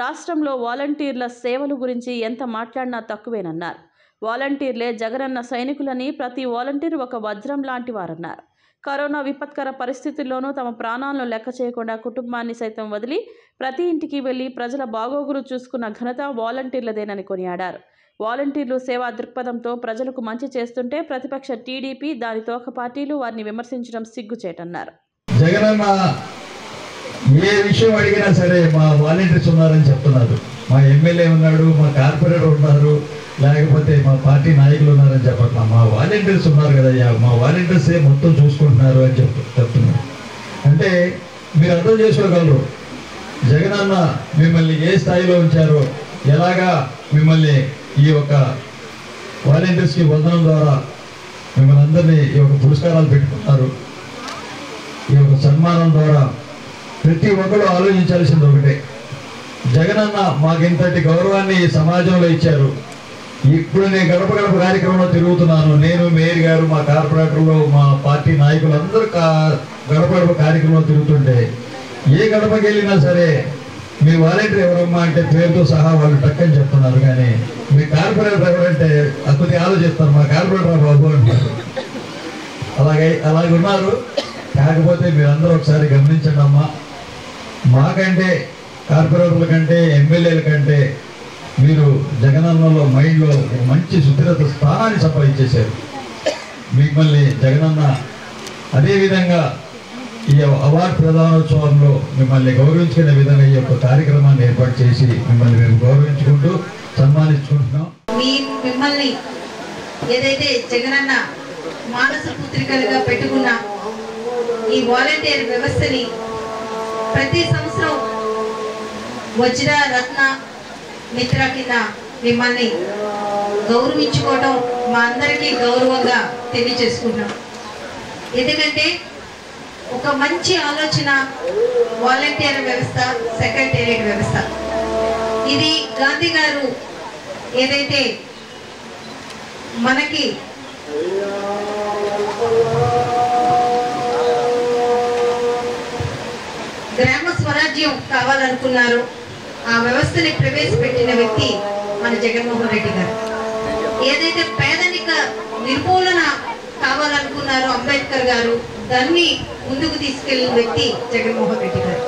రాష్ట్రంలో వాలంటీర్ల సేవల గురించి ఎంత మాట్లాడినా తక్కువేనన్నారు. వాలంటీర్లే జగనన్న సైనికులని, ప్రతి వాలంటీర్ ఒక వజ్రం లాంటి వారన్నారు. కరోనా విపత్కర పరిస్థితుల్లోనూ తమ ప్రాణాలను లెక్క చేయకుండా కుటుంబాన్ని సైతం వదిలి ప్రతి ఇంటికి వెళ్లి ప్రజల బాగోగులు చూసుకున్న ఘనత వాలంటీర్లదేనని కొనియాడారు. వాలంటీర్లు సేవా దృక్పథంతో ప్రజలకు మంచి చేస్తుంటే ప్రతిపక్ష టీడీపీ, దాని తోక పార్టీలు వారిని విమర్శించడం సిగ్గుచేటన్నారు. జగనన్న ఏ విషయం అడిగినా సరే మా వాలంటీర్స్ ఉన్నారని చెప్తున్నారు. మా ఎమ్మెల్యే ఉన్నాడు, మా కార్పొరేటర్ ఉన్నారు, లేకపోతే మా పార్టీ నాయకులు ఉన్నారని చెప్పట్లా. మా వాలంటీర్స్ ఉన్నారు కదయ్యా, మా వాలంటీర్సే మొత్తం చూసుకుంటున్నారు అని చెప్తున్నారు. అంటే మీరు అర్థం చేసుకోగలరు జగనన్న మిమ్మల్ని ఏ స్థాయిలో ఉంచారో, ఎలాగా మిమ్మల్ని ఈ యొక్క వాలంటీర్స్కి వందనం ద్వారా మిమ్మల్ని అందరినీ ఈ యొక్క పురస్కారాలు పెట్టుకున్నారు. ఈ యొక్క సన్మానం ద్వారా ప్రతి ఒక్కరు ఆలోచించాల్సింది ఒకటే, జగనన్న మాకు ఇంతటి గౌరవాన్ని సమాజంలో ఇచ్చారు. ఇప్పుడు నేను గడప గడప కార్యక్రమంలో తిరుగుతున్నాను. నేను, మేయర్ గారు, మా కార్పొరేటర్లు, మా పార్టీ నాయకులు అందరూ గడప గడప కార్యక్రమంలో తిరుగుతుంటే ఏ గడపకి వెళ్ళినా సరే మీ వాలంటీర్ ఎవరమ్మా అంటే పేరుతో సహా వాళ్ళు టక్కని చెప్తున్నారు. కానీ మీ కార్పొరేటర్ ఎవరంటే కొద్దిగా ఆలోచిస్తారు, మా కార్పొరేటర్ బాబు అంటారు. అలాగే ఉన్నారు. కాకపోతే మీరందరూ ఒకసారి గమనించండి అమ్మా, మాకంటే కార్పొరేటర్ల కంటే ఎమ్మెల్యేల కంటే మీరు జగనన్నలో మైండ్లో మంచి సుస్థిరత స్థానాన్ని సంపాదించేశారు. మిమ్మల్ని జగనన్న అదేవిధంగా ఈ అవార్డు ప్రదానోత్సవంలో మిమ్మల్ని గౌరవించుకునే విధంగా ఈ యొక్క కార్యక్రమాన్ని ఏర్పాటు చేసి మిమ్మల్ని మేము గౌరవించుకుంటూ సన్మానించుకుంటున్నాం. మిమ్మల్ని ఏదైతే జగనన్న మానస పుత్రికలుగా పెట్టుకున్న ఈ వాలంటీర్ వ్యవస్థని ప్రతి సంవత్సరం వజ్ర, రత్న, మిత్ర కింద మిమ్మల్ని గౌరవించుకోవడం మా అందరికీ గౌరవంగా తెలియజేసుకుంటున్నాం. ఎందుకంటే ఒక మంచి ఆలోచన వాలంటీర్ వ్యవస్థ, సెక్రటేరియట్ వ్యవస్థ. ఇది గాంధీ గారు ఏదైతే మనకి గ్రామ స్వరాజ్యం కావాలనుకున్నారు, ఆ వ్యవస్థని ప్రవేశపెట్టిన వ్యక్తి మన జగన్మోహన్ రెడ్డి గారు. ఏదైతే పేదరిక నిర్మూలన కావాలనుకున్నారో అంబేద్కర్ గారు, దాన్ని ముందుకు తీసుకెళ్లిన వ్యక్తి జగన్మోహన్ రెడ్డి గారు.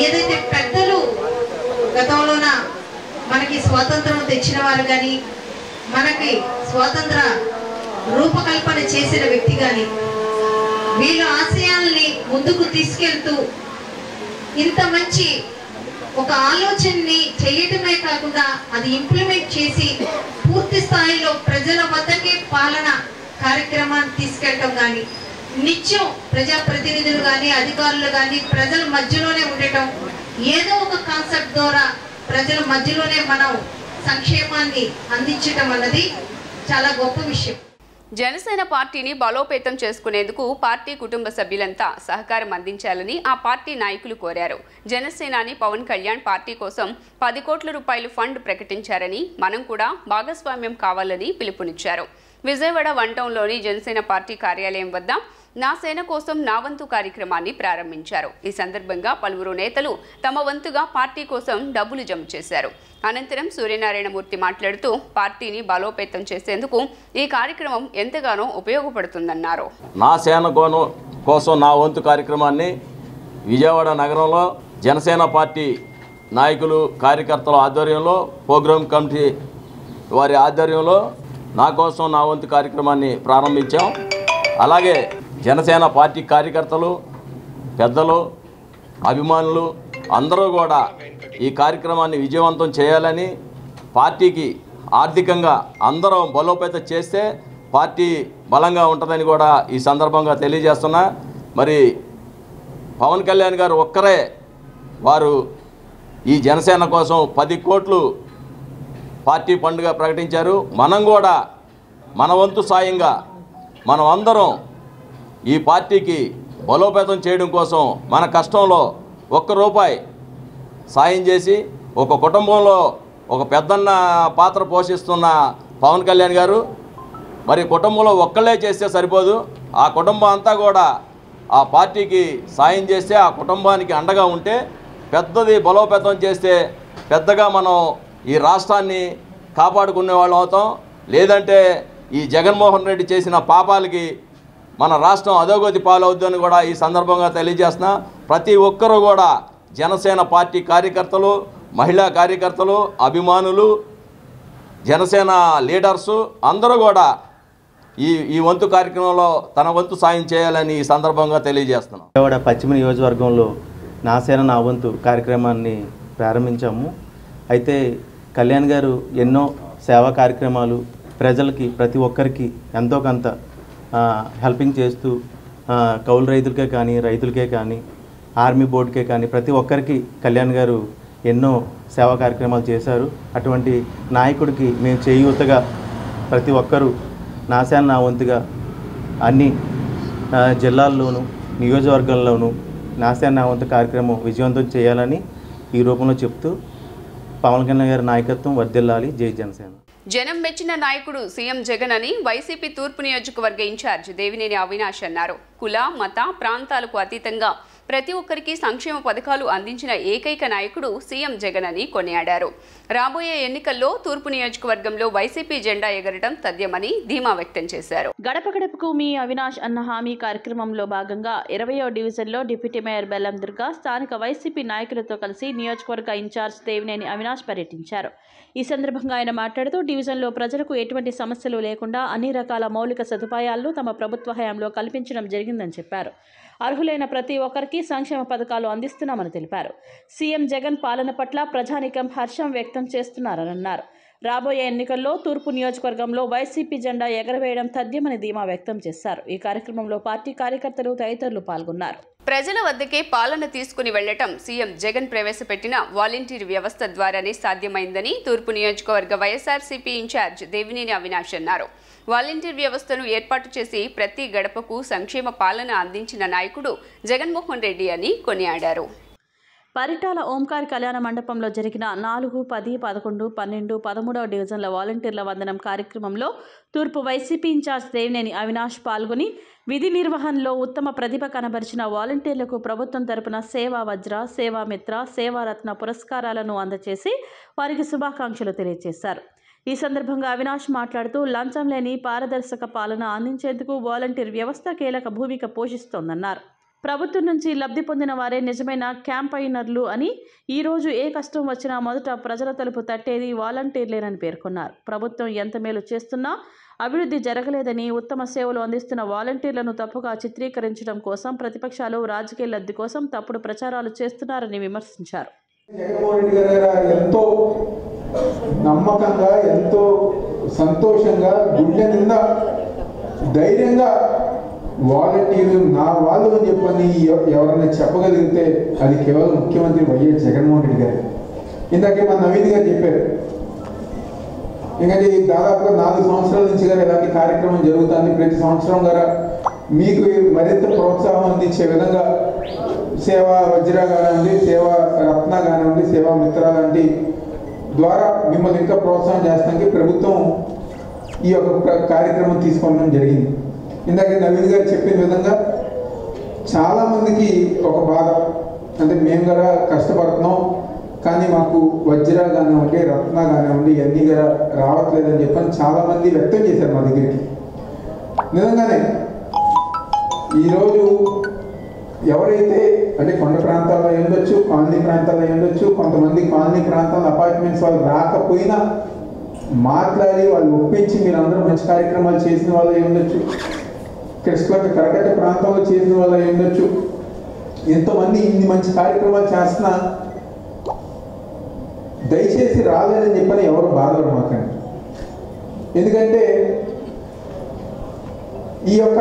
ఏదైతే పెద్దలు గతంలోన మనకి స్వాతంత్రం తెచ్చిన వారు కానీ, మనకి స్వాతంత్ర రూపకల్పన చేసిన వ్యక్తి కానీ, వీళ్ళ ఆశయాల్ని ముందుకు తీసుకెళ్తూ ఇంత మంచి ఒక ఆలోచనని చేయటమే కాకుండా అది ఇంప్లిమెంట్ చేసి పూర్తి స్థాయిలో ప్రజల వద్దకే పాలన కార్యక్రమాన్ని తీసుకెళ్ళటం కానీ, నిత్యం ప్రజాప్రతినిధులు కానీ అధికారులు కానీ ప్రజల మధ్యలోనే ఉండటం, ఏదో ఒక కాన్సెప్ట్ ద్వారా ప్రజల మధ్యలోనే మనం సంక్షేమాన్ని అందించటం అన్నది చాలా గొప్ప విషయం. జనసేన పార్టీని బలోపేతం చేసుకునేందుకు పార్టీ కుటుంబ సభ్యులంతా సహకారం అందించాలని ఆ పార్టీ నాయకులు కోరారు. జనసేనాని పవన్ కళ్యాణ్ పార్టీ కోసం 10 కోట్ల రూపాయలు ఫండ్ ప్రకటించారని, మనం కూడా భాగస్వామ్యం కావాలని పిలుపునిచ్చారు. విజయవాడ వన్ టౌన్లోని జనసేన పార్టీ కార్యాలయం వద్ద నా సేన కోసం నా వంతు కార్యక్రమాన్ని ప్రారంభించారు. ఈ సందర్భంగా పలువురు నేతలు తమ వంతుగా పార్టీ కోసం డబ్బులు జమ చేశారు. అనంతరం సూర్యనారాయణమూర్తి మాట్లాడుతూ పార్టీని బలోపేతం చేసేందుకు ఈ కార్యక్రమం ఎంతగానో ఉపయోగపడుతుందన్నారు. నా సేన కోసం నా వంతు కార్యక్రమాన్ని విజయవాడ నగరంలో జనసేన పార్టీ నాయకులు కార్యకర్తల ఆధ్వర్యంలో, ప్రోగ్రామ్ కమిటీ వారి ఆధ్వర్యంలో నా కోసం నా వంతు కార్యక్రమాన్ని ప్రారంభించాం. అలాగే జనసేన పార్టీ కార్యకర్తలు, పెద్దలు, అభిమానులు అందరూ కూడా ఈ కార్యక్రమాన్ని విజయవంతం చేయాలని, పార్టీకి ఆర్థికంగా అందరూ బలోపేతం చేస్తే పార్టీ బలంగా ఉంటుందని కూడా ఈ సందర్భంగా తెలియజేస్తున్నా. మరి పవన్ కళ్యాణ్ గారు ఒక్కరే వారు ఈ జనసేన కోసం 10 కోట్లు పార్టీ ఫండ్గా ప్రకటించారు. మనం కూడా మన వంతు సాయంగా మనం అందరం ఈ పార్టీకి బలోపేతం చేయడం కోసం మన కష్టంలో 1 రూపాయి సాయం చేసి, ఒక కుటుంబంలో ఒక పెద్దన్న పాత్ర పోషిస్తున్న పవన్ కళ్యాణ్ గారు మరి కుటుంబంలో ఒక్కళ్ళే చేస్తే సరిపోదు, ఆ కుటుంబం అంతా కూడా ఆ పార్టీకి సాయం చేస్తే, ఆ కుటుంబానికి అండగా ఉంటే, పెద్దది బలోపేతం చేస్తే పెద్దగా మనం ఈ రాష్ట్రాన్ని కాపాడుకునే వాళ్ళం అవుతాం. లేదంటే ఈ జగన్మోహన్ రెడ్డి చేసిన పాపాలకి మన రాష్ట్రం అధోగతి పాలవుద్దని కూడా ఈ సందర్భంగా తెలియజేస్తున్నా. ప్రతి ఒక్కరూ కూడా జనసేన పార్టీ కార్యకర్తలు, మహిళా కార్యకర్తలు, అభిమానులు, జనసేన లీడర్సు అందరూ కూడా ఈ వంతు కార్యక్రమంలో తన వంతు సాయం చేయాలని ఈ సందర్భంగా తెలియజేస్తున్నాం. విజయవాడ పశ్చిమ నియోజకవర్గంలో నా సేన నా వంతు కార్యక్రమాన్ని ప్రారంభించాము. అయితే కళ్యాణ్ గారు ఎన్నో సేవా కార్యక్రమాలు ప్రజలకి, ప్రతి ఒక్కరికి ఎంతో కొంత హెల్పింగ్ చేస్తూ కౌలు రైతులకే కానీ, రైతులకే కానీ, ఆర్మీ బోర్డుకే కానీ ప్రతి ఒక్కరికి కళ్యాణ్ గారు ఎన్నో సేవా కార్యక్రమాలు చేశారు. అటువంటి నాయకుడికి మేము చేయూతగా ప్రతి ఒక్కరూ నా సేన నా వంతుగా అన్ని జిల్లాల్లోనూ నియోజకవర్గాల్లోనూ నా సేన నా వంతు కార్యక్రమం విజయవంతం చేయాలని ఈ రూపంలో చెప్తూ పవన్ కళ్యాణ్ గారి నాయకత్వం వర్ధిల్లాలి. జై జనసేన. జనం మెచ్చిన నాయకుడు సీఎం జగన్ అని వైసీపీ తూర్పు నియోజకవర్గ ఇన్ఛార్జ్ దేవినేని అవినాష్ అన్నారు. కుల, మత, ప్రాంతాలకు అతీతంగా ప్రతి ఒక్కరికి సంక్షేమ పథకాలు అందించిన ఏకైక నాయకుడు సీఎం జగన్ అని కొనియాడారు. రాబోయే ఎన్నికల్లో తూర్పు నియోజకవర్గంలో వైసీపీ జెండా ఎగరడం తథ్యమని ధీమా వ్యక్తం చేశారు. గడప గడపకు మీ అవినాష్ అన్న హామీ కార్యక్రమంలో భాగంగా 20వ డివిజన్లో డిప్యూటీ మేయర్ బెల్లం దుర్గా స్థానిక వైసీపీ నాయకులతో కలిసి నియోజకవర్గ ఇన్ఛార్జ్ దేవినేని అవినాష్ పర్యటించారు. ఈ సందర్భంగా ఆయన మాట్లాడుతూ డివిజన్లో ప్రజలకు ఎటువంటి సమస్యలు లేకుండా అన్ని రకాల మౌలిక సదుపాయాలను తమ ప్రభుత్వ హయాంలో కల్పించడం జరిగిందని చెప్పారు. అర్హులైన ప్రతి ఒక్కరికి సంక్షేమ పథకాలు అందిస్తున్నామని తెలిపారు. సీఎం జగన్ పాలన పట్ల ప్రజానీకం హర్షం వ్యక్తం చేస్తున్నారని అన్నారు. రాబోయే ఎన్నికల్లో తూర్పు నియోజకవర్గంలో వైసీపీ జెండా ఎగరవేయడం తథ్యమని ధీమా వ్యక్తం చేశారు. ఈ కార్యక్రమంలో పార్టీ కార్యకర్తలు తదితరులు పాల్గొన్నారు. ప్రజల వద్దకే పాలన తీసుకుని వెళ్లటం సీఎం జగన్ ప్రవేశపెట్టిన వాలంటీర్ వ్యవస్థ ద్వారానే సాధ్యమైందని తూర్పు నియోజకవర్గ వైఎస్ఆర్సీపీ ఇన్ఛార్జ్ దేవినేని అవినాష్ అన్నారు. వాలంటీర్ వ్యవస్థను ఏర్పాటు చేసి ప్రతి గడపకు సంక్షేమ పాలన అందించిన నాయకుడు జగన్మోహన్ రెడ్డి అని కొనియాడారు. పరిటాల ఓంకార్ కళ్యాణ మండపంలో జరిగిన 4, 10, 11, 12, 13వ డివిజన్ల వాలంటీర్ల వందనం కార్యక్రమంలో తూర్పు వైసీపీ ఇన్ఛార్జ్ దేవినేని అవినాష్ పాల్గొని విధి నిర్వహణలో ఉత్తమ ప్రతిభ కనబరిచిన వాలంటీర్లకు ప్రభుత్వం తరపున సేవా వజ్ర, సేవామిత్ర, సేవారత్న పురస్కారాలను అందజేసి వారికి శుభాకాంక్షలు తెలియజేశారు. ఈ సందర్భంగా అవినాష్ మాట్లాడుతూ లంచం లేని పారదర్శక పాలన అందించేందుకు వాలంటీర్ వ్యవస్థ కీలక భూమిక పోషిస్తోందన్నారు. ప్రభుత్వం నుంచి లబ్ధి పొందిన వారే నిజమైన క్యాంపైనర్లు అని, ఈరోజు ఏ కష్టం వచ్చినా మొదట ప్రజల తలుపు తట్టేది వాలంటీర్లేనని పేర్కొన్నారు. ప్రభుత్వం ఎంత మేలు చేస్తున్నా అభివృద్ధి జరగలేదని, ఉత్తమ సేవలు అందిస్తున్న వాలంటీర్లను తప్పుగా చిత్రీకరించడం కోసం ప్రతిపక్షాలు రాజకీయ లబ్ధి కోసం తప్పుడు ప్రచారాలు చేస్తున్నారని విమర్శించారు. జగన్మోహన్ రెడ్డి గారు ఎంతో నమ్మకంగా, ఎంతో సంతోషంగా, గుండె నిండా ధైర్యంగా వాలంటీర్లు నా వాళ్ళు అని చెప్పని ఎవరైనా చెప్పగలిగితే అది కేవలం ముఖ్యమంత్రి వైఎస్ జగన్మోహన్ రెడ్డి గారు. ఇందాకే మా నవీన్ గారు చెప్పారు, ఎందుకంటే దాదాపుగా 4 సంవత్సరాల నుంచి గారు ఇలాంటి కార్యక్రమం జరుగుతుంది. ప్రతి సంవత్సరం గారు మీకు మరింత ప్రోత్సాహం అందించే విధంగా సేవా వజ్ర కానివ్వండి, సేవా రత్న కానివ్వండి, సేవా మిత్ర లాంటి ద్వారా మిమ్మల్ని ఇంకా ప్రోత్సాహం చేస్తానికి ప్రభుత్వం ఈ యొక్క కార్యక్రమం తీసుకోవడం జరిగింది. ఇందాక నవీన్ గారు చెప్పిన విధంగా చాలామందికి ఒక బాధ, అంటే మేము కూడా కష్టపడుతున్నాం కానీ మాకు వజ్ర కానివ్వండి, రత్న కానివ్వండి ఇవన్నీ కూడా రావట్లేదని చెప్పని చాలామంది వ్యక్తం చేశారు మా దగ్గరికి. నిజంగానే ఈరోజు ఎవరైతే అంటే కొండ ప్రాంతాల్లో ఉండొచ్చు, కాలనీ ప్రాంతాల్లో ఉండొచ్చు, కొంతమంది కాలనీ ప్రాంతాల్లో అపార్ట్మెంట్స్ వాళ్ళు రాకపోయినా మాట్లాడి వాళ్ళు ఒప్పించి మీరు అందరూ మంచి కార్యక్రమాలు చేసిన వాళ్ళు ఉండొచ్చు, కరకట్ట ప్రాంతంలో చేసిన వాళ్ళు ఉండొచ్చు. ఎంతమంది ఇన్ని మంచి కార్యక్రమాలు చేస్తున్నా దయచేసి రాలేదని చెప్పని ఎవరు బాధపడరు మాకండి. ఎందుకంటే ఈ యొక్క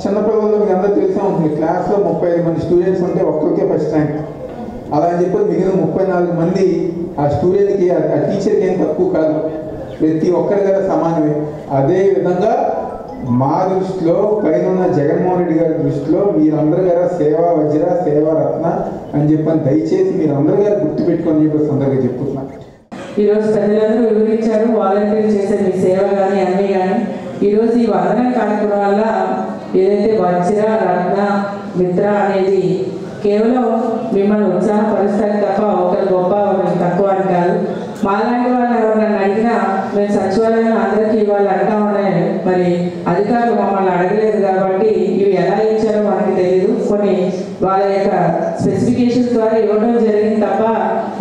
చిన్నపిల్లల్లో మీకు అందరూ తెలిసే ఉంటుంది, క్లాస్లో 35 మంది స్టూడెంట్స్ ఉంటే ఒక్కరికే ఫస్ట్ ర్యాంక్. అలా అని చెప్పి మిగిలిన 34 మంది ఆ స్టూడెంట్కి ఆ టీచర్కి ఏం తక్కువ కాదు, ప్రతి ఒక్కరి కదా సమానమే. అదేవిధంగా మా దృష్టిలో పైన జగన్మోహన్ రెడ్డి గారి దృష్టిలో మీరందరూ గారు సేవా వజ్ర, సేవా రత్న అని చెప్పని దయచేసి మీరందరూ గారు గుర్తుపెట్టుకొని చెప్పి సందర్భంగా చెప్తున్నా. ఈరోజు ప్రజలందరూ వివరించారు వాలంటీర్లు చేసే మీ సేవ కానీ అన్నీ కానీ. ఈరోజు ఈ వందన కార్యక్రమం వల్ల ఏదైతే వజ్ర, రత్న, మిత్ర అనేది కేవలం మిమ్మల్ని ఉత్సాహపరుస్తాయి తప్ప ఒకరు గొప్ప ఒకరు తక్కువ అని కాదు. మాలాంటి వాళ్ళు ఎవరైనా అడిగినా మేము సచివాలయం అందరికీ ఇవ్వాలి అంటామనే మరి అధికారులు మమ్మల్ని అడగలేదు కాబట్టి ఇవి ఎలా ఇచ్చారో మనకి తెలియదు. కొన్ని వాళ్ళ యొక్క స్పెసిఫికేషన్స్ ద్వారా ఇవ్వడం జరిగింది తప్ప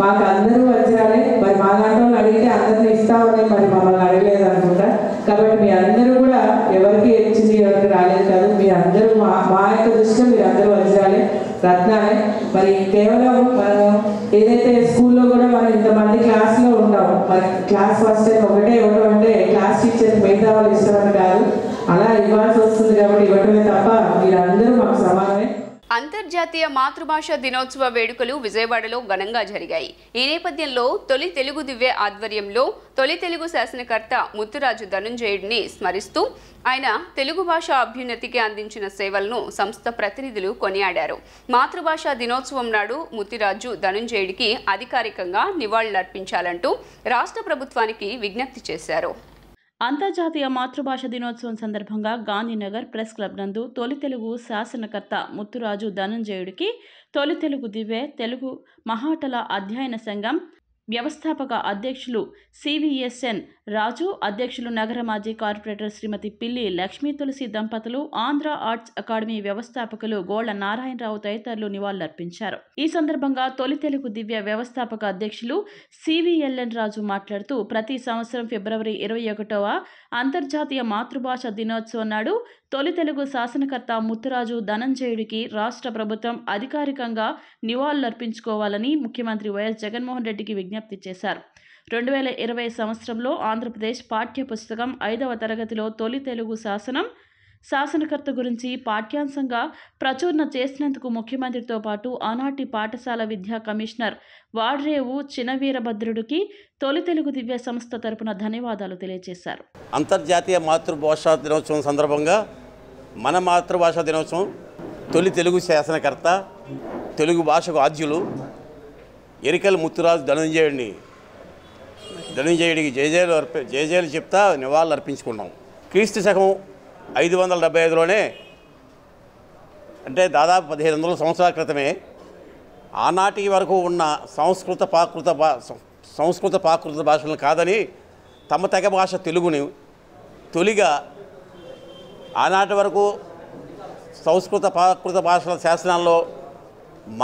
మాకు అందరూ వజ్రాలే. మరి మా దాంట్లో అడిగితే అందరినీ ఇస్తామని మరి మమ్మల్ని అడగలేదు అనుకుంటా. కాబట్టి మీ అందరూ కూడా ఎవరికి ఇచ్చింది ఎవరికి రాలేదు కాదు, మీరు అందరూ మా యొక్క దృష్టిలో మీరు అందరూ వజ్రాలే, రత్నాలే. మరి కేవలం మనం ఏదైతే స్కూల్లో కూడా మనం ఇంతమంది క్లాస్లో ఉంటాం, మరి క్లాస్ ఫస్ట్ టైం ఒకటే ఇవ్వడం అంటే క్లాస్ టీచర్ మిగతా వాళ్ళు ఇష్టమని కాదు, అలా ఇవ్వాల్సి వస్తుంది కాబట్టి ఇవ్వటమే తప్ప మీరందరూ మాకు సమానమే. అంతర్జాతీయ మాతృభాష దినోత్సవ వేడుకలు విజయవాడలో ఘనంగా జరిగాయి. ఈ నేపథ్యంలో తొలి తెలుగు దివ్య ఆధ్వర్యంలో తొలి తెలుగు శాసనకర్త ముత్తురాజు ధనుంజయుడిని స్మరిస్తూ ఆయన తెలుగు భాష అభ్యున్నతికి అందించిన సేవలను సంస్థ ప్రతినిధులు కొనియాడారు. మాతృభాష దినోత్సవం నాడు ముత్తురాజు ధనుంజయుడికి అధికారికంగా నివాళులర్పించాలంటూ రాష్ట్ర ప్రభుత్వానికి విజ్ఞప్తి చేశారు. అంతర్జాతీయ మాతృభాష దినోత్సవం సందర్భంగా గాంధీనగర్ ప్రెస్ క్లబ్ నందు తొలి తెలుగు శాసనకర్త ముత్తురాజు ధనుంజయుడికి తొలి తెలుగు దివ్య తెలుగు మహాటల అధ్యయన సంఘం వ్యవస్థాపక అధ్యక్షులు సివిఎస్ఎన్ రాజు, అధ్యక్షులు నగర మాజీ కార్పొరేటర్ శ్రీమతి పిల్లి లక్ష్మీ తులసి దంపతులు, ఆంధ్ర ఆర్ట్స్ అకాడమీ వ్యవస్థాపకులు గోళ్ల నారాయణరావు తదితరులు నివాళులర్పించారు. ఈ సందర్భంగా తొలి తెలుగు దివ్య వ్యవస్థాపక అధ్యక్షులు సివిఎల్ఎన్ రాజు మాట్లాడుతూ ప్రతి సంవత్సరం ఫిబ్రవరి 21వ అంతర్జాతీయ మాతృభాష దినోత్సవం నాడు తొలి తెలుగు శాసనకర్త ముత్తురాజు ధనంజయుడికి రాష్ట్ర ప్రభుత్వం అధికారికంగా నివాళులర్పించుకోవాలని ముఖ్యమంత్రి వైఎస్ జగన్మోహన్ రెడ్డికి విజ్ఞప్తి చేశారు. 2020 సంవత్సరంలో ఆంధ్రప్రదేశ్ పాఠ్య పుస్తకం 5వ తరగతిలో తొలి తెలుగు శాసనకర్త గురించి పాఠ్యాంశంగా ప్రచురణ చేసినందుకు ముఖ్యమంత్రితో పాటు ఆనాటి పాఠశాల విద్యా కమిషనర్ వాడ్రేవు చినవీరభద్రుడికి తొలి తెలుగు దివ్య సంస్థ తరపున ధన్యవాదాలు తెలియజేశారు. అంతర్జాతీయ మాతృభాషా దినోత్సవం సందర్భంగా మన మాతృభాషా దినోత్సవం తొలి తెలుగు శాసనకర్త, తెలుగు భాషకు ఆద్యులు ఎరికల ముత్తురాజు ధనుంజయుడికి జయజయలు చెప్తా నివాళులు అర్పించుకున్నాం. క్రీస్తు శకం 575లోనే, అంటే దాదాపు 1500 సంవత్సరాల క్రితమే ఆనాటి వరకు ఉన్న సంస్కృత ప్రాకృత భాషలను కాదని తమ తెగ భాష తెలుగుని తొలిగా ఆనాటి వరకు సంస్కృత ప్రాకృత భాషల శాసనాల్లో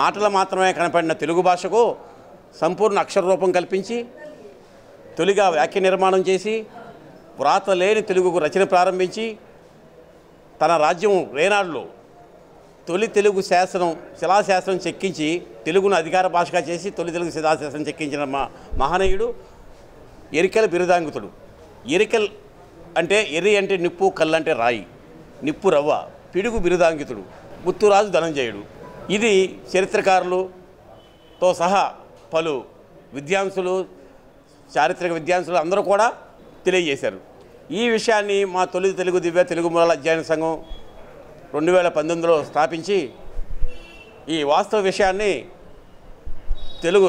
మాటలు మాత్రమే కనపడిన తెలుగు భాషకు సంపూర్ణ అక్షర రూపం కల్పించి తొలిగా వాక్య నిర్మాణం చేసి వ్రాత లేని తెలుగుకు రచన ప్రారంభించి తన రాజ్యం రేనాడులో తొలి తెలుగు శిలాశాసనం చెక్కించి తెలుగును అధికార భాషగా చేసి తొలి తెలుగు శిలాశాసనం చెక్కించిన మహనీయుడు ఎరికల బిరుదాంగితుడు. ఎరికల్ అంటే ఎర్రి అంటే నిప్పు, కళ్ళు అంటే రాయి, నిప్పు రవ్వ, పిడుగు బిరుదాంకితుడు ముత్తురాజు ధనంజయుడు. ఇది చరిత్రకారులతో సహా పలు విద్యాంసులు, చారిత్రక విద్యాంసులు అందరూ కూడా తెలియజేశారు. ఈ విషయాన్ని మా తొలి తెలుగు దివ్య తెలుగు మూలాల అధ్యయన సంఘం 2018లో స్థాపించి ఈ వాస్తవ విషయాన్ని తెలుగు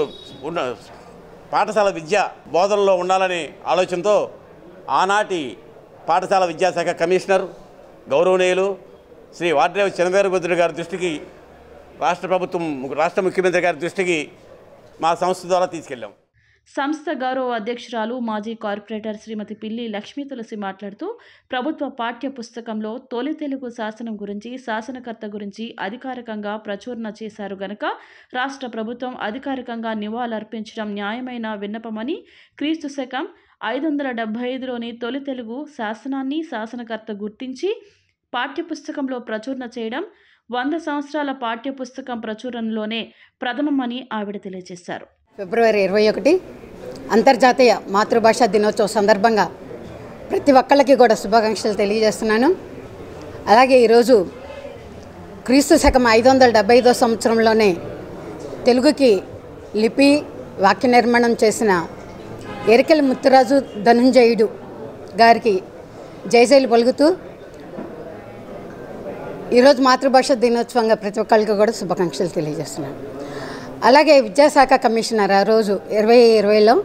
పాఠశాల విద్య బోధనలో ఉండాలనే ఆలోచనతో ఆనాటి పాఠశాల విద్యాశాఖ కమిషనర్ గౌరవనీయులు శ్రీ వాడ్రేవు చంద్రబాబు గారి దృష్టికి రాష్ట్ర ముఖ్యమంత్రి గారి దృష్టికి మా సంస్థ ద్వారా తీసుకెళ్ళాం. సంస్థ గౌరవ అధ్యక్షురాలు మాజీ కార్పొరేటర్ శ్రీమతి పిల్లి లక్ష్మీ తులసి మాట్లాడుతూ ప్రభుత్వ పాఠ్య పుస్తకంలో తొలి తెలుగు శాసనం గురించి, శాసనకర్త గురించి అధికారికంగా ప్రచురణ చేశారు గనక రాష్ట్ర ప్రభుత్వం అధికారికంగా నివాళులర్పించడం న్యాయమైన విన్నపమని, క్రీస్తు శకం 575లోని తొలి తెలుగు శాసనాన్ని శాసనకర్త గుర్తించి పాఠ్యపుస్తకంలో ప్రచురణ చేయడం 100 సంవత్సరాల పాఠ్యపుస్తకం ప్రచురణలోనే ప్రథమమని ఆవిడ తెలియజేశారు. ఫిబ్రవరి 21 అంతర్జాతీయ మాతృభాషా దినోత్సవం సందర్భంగా ప్రతి ఒక్కళ్ళకి కూడా శుభాకాంక్షలు తెలియజేస్తున్నాను. అలాగే ఈరోజు క్రీస్తు శకం 575వ సంవత్సరంలోనే తెలుగుకి లిపి వాక్య నిర్మాణం చేసిన ఎరికెల ముత్తురాజు ధనంజయుడు గారికి జయజయలు పలుకుతూ ఈరోజు మాతృభాషా దినోత్సవంగా ప్రతి ఒక్కరికి కూడా శుభాకాంక్షలు తెలియజేస్తున్నాను. అలాగే విద్యాశాఖ కమిషనర్ ఆ రోజు 2020లో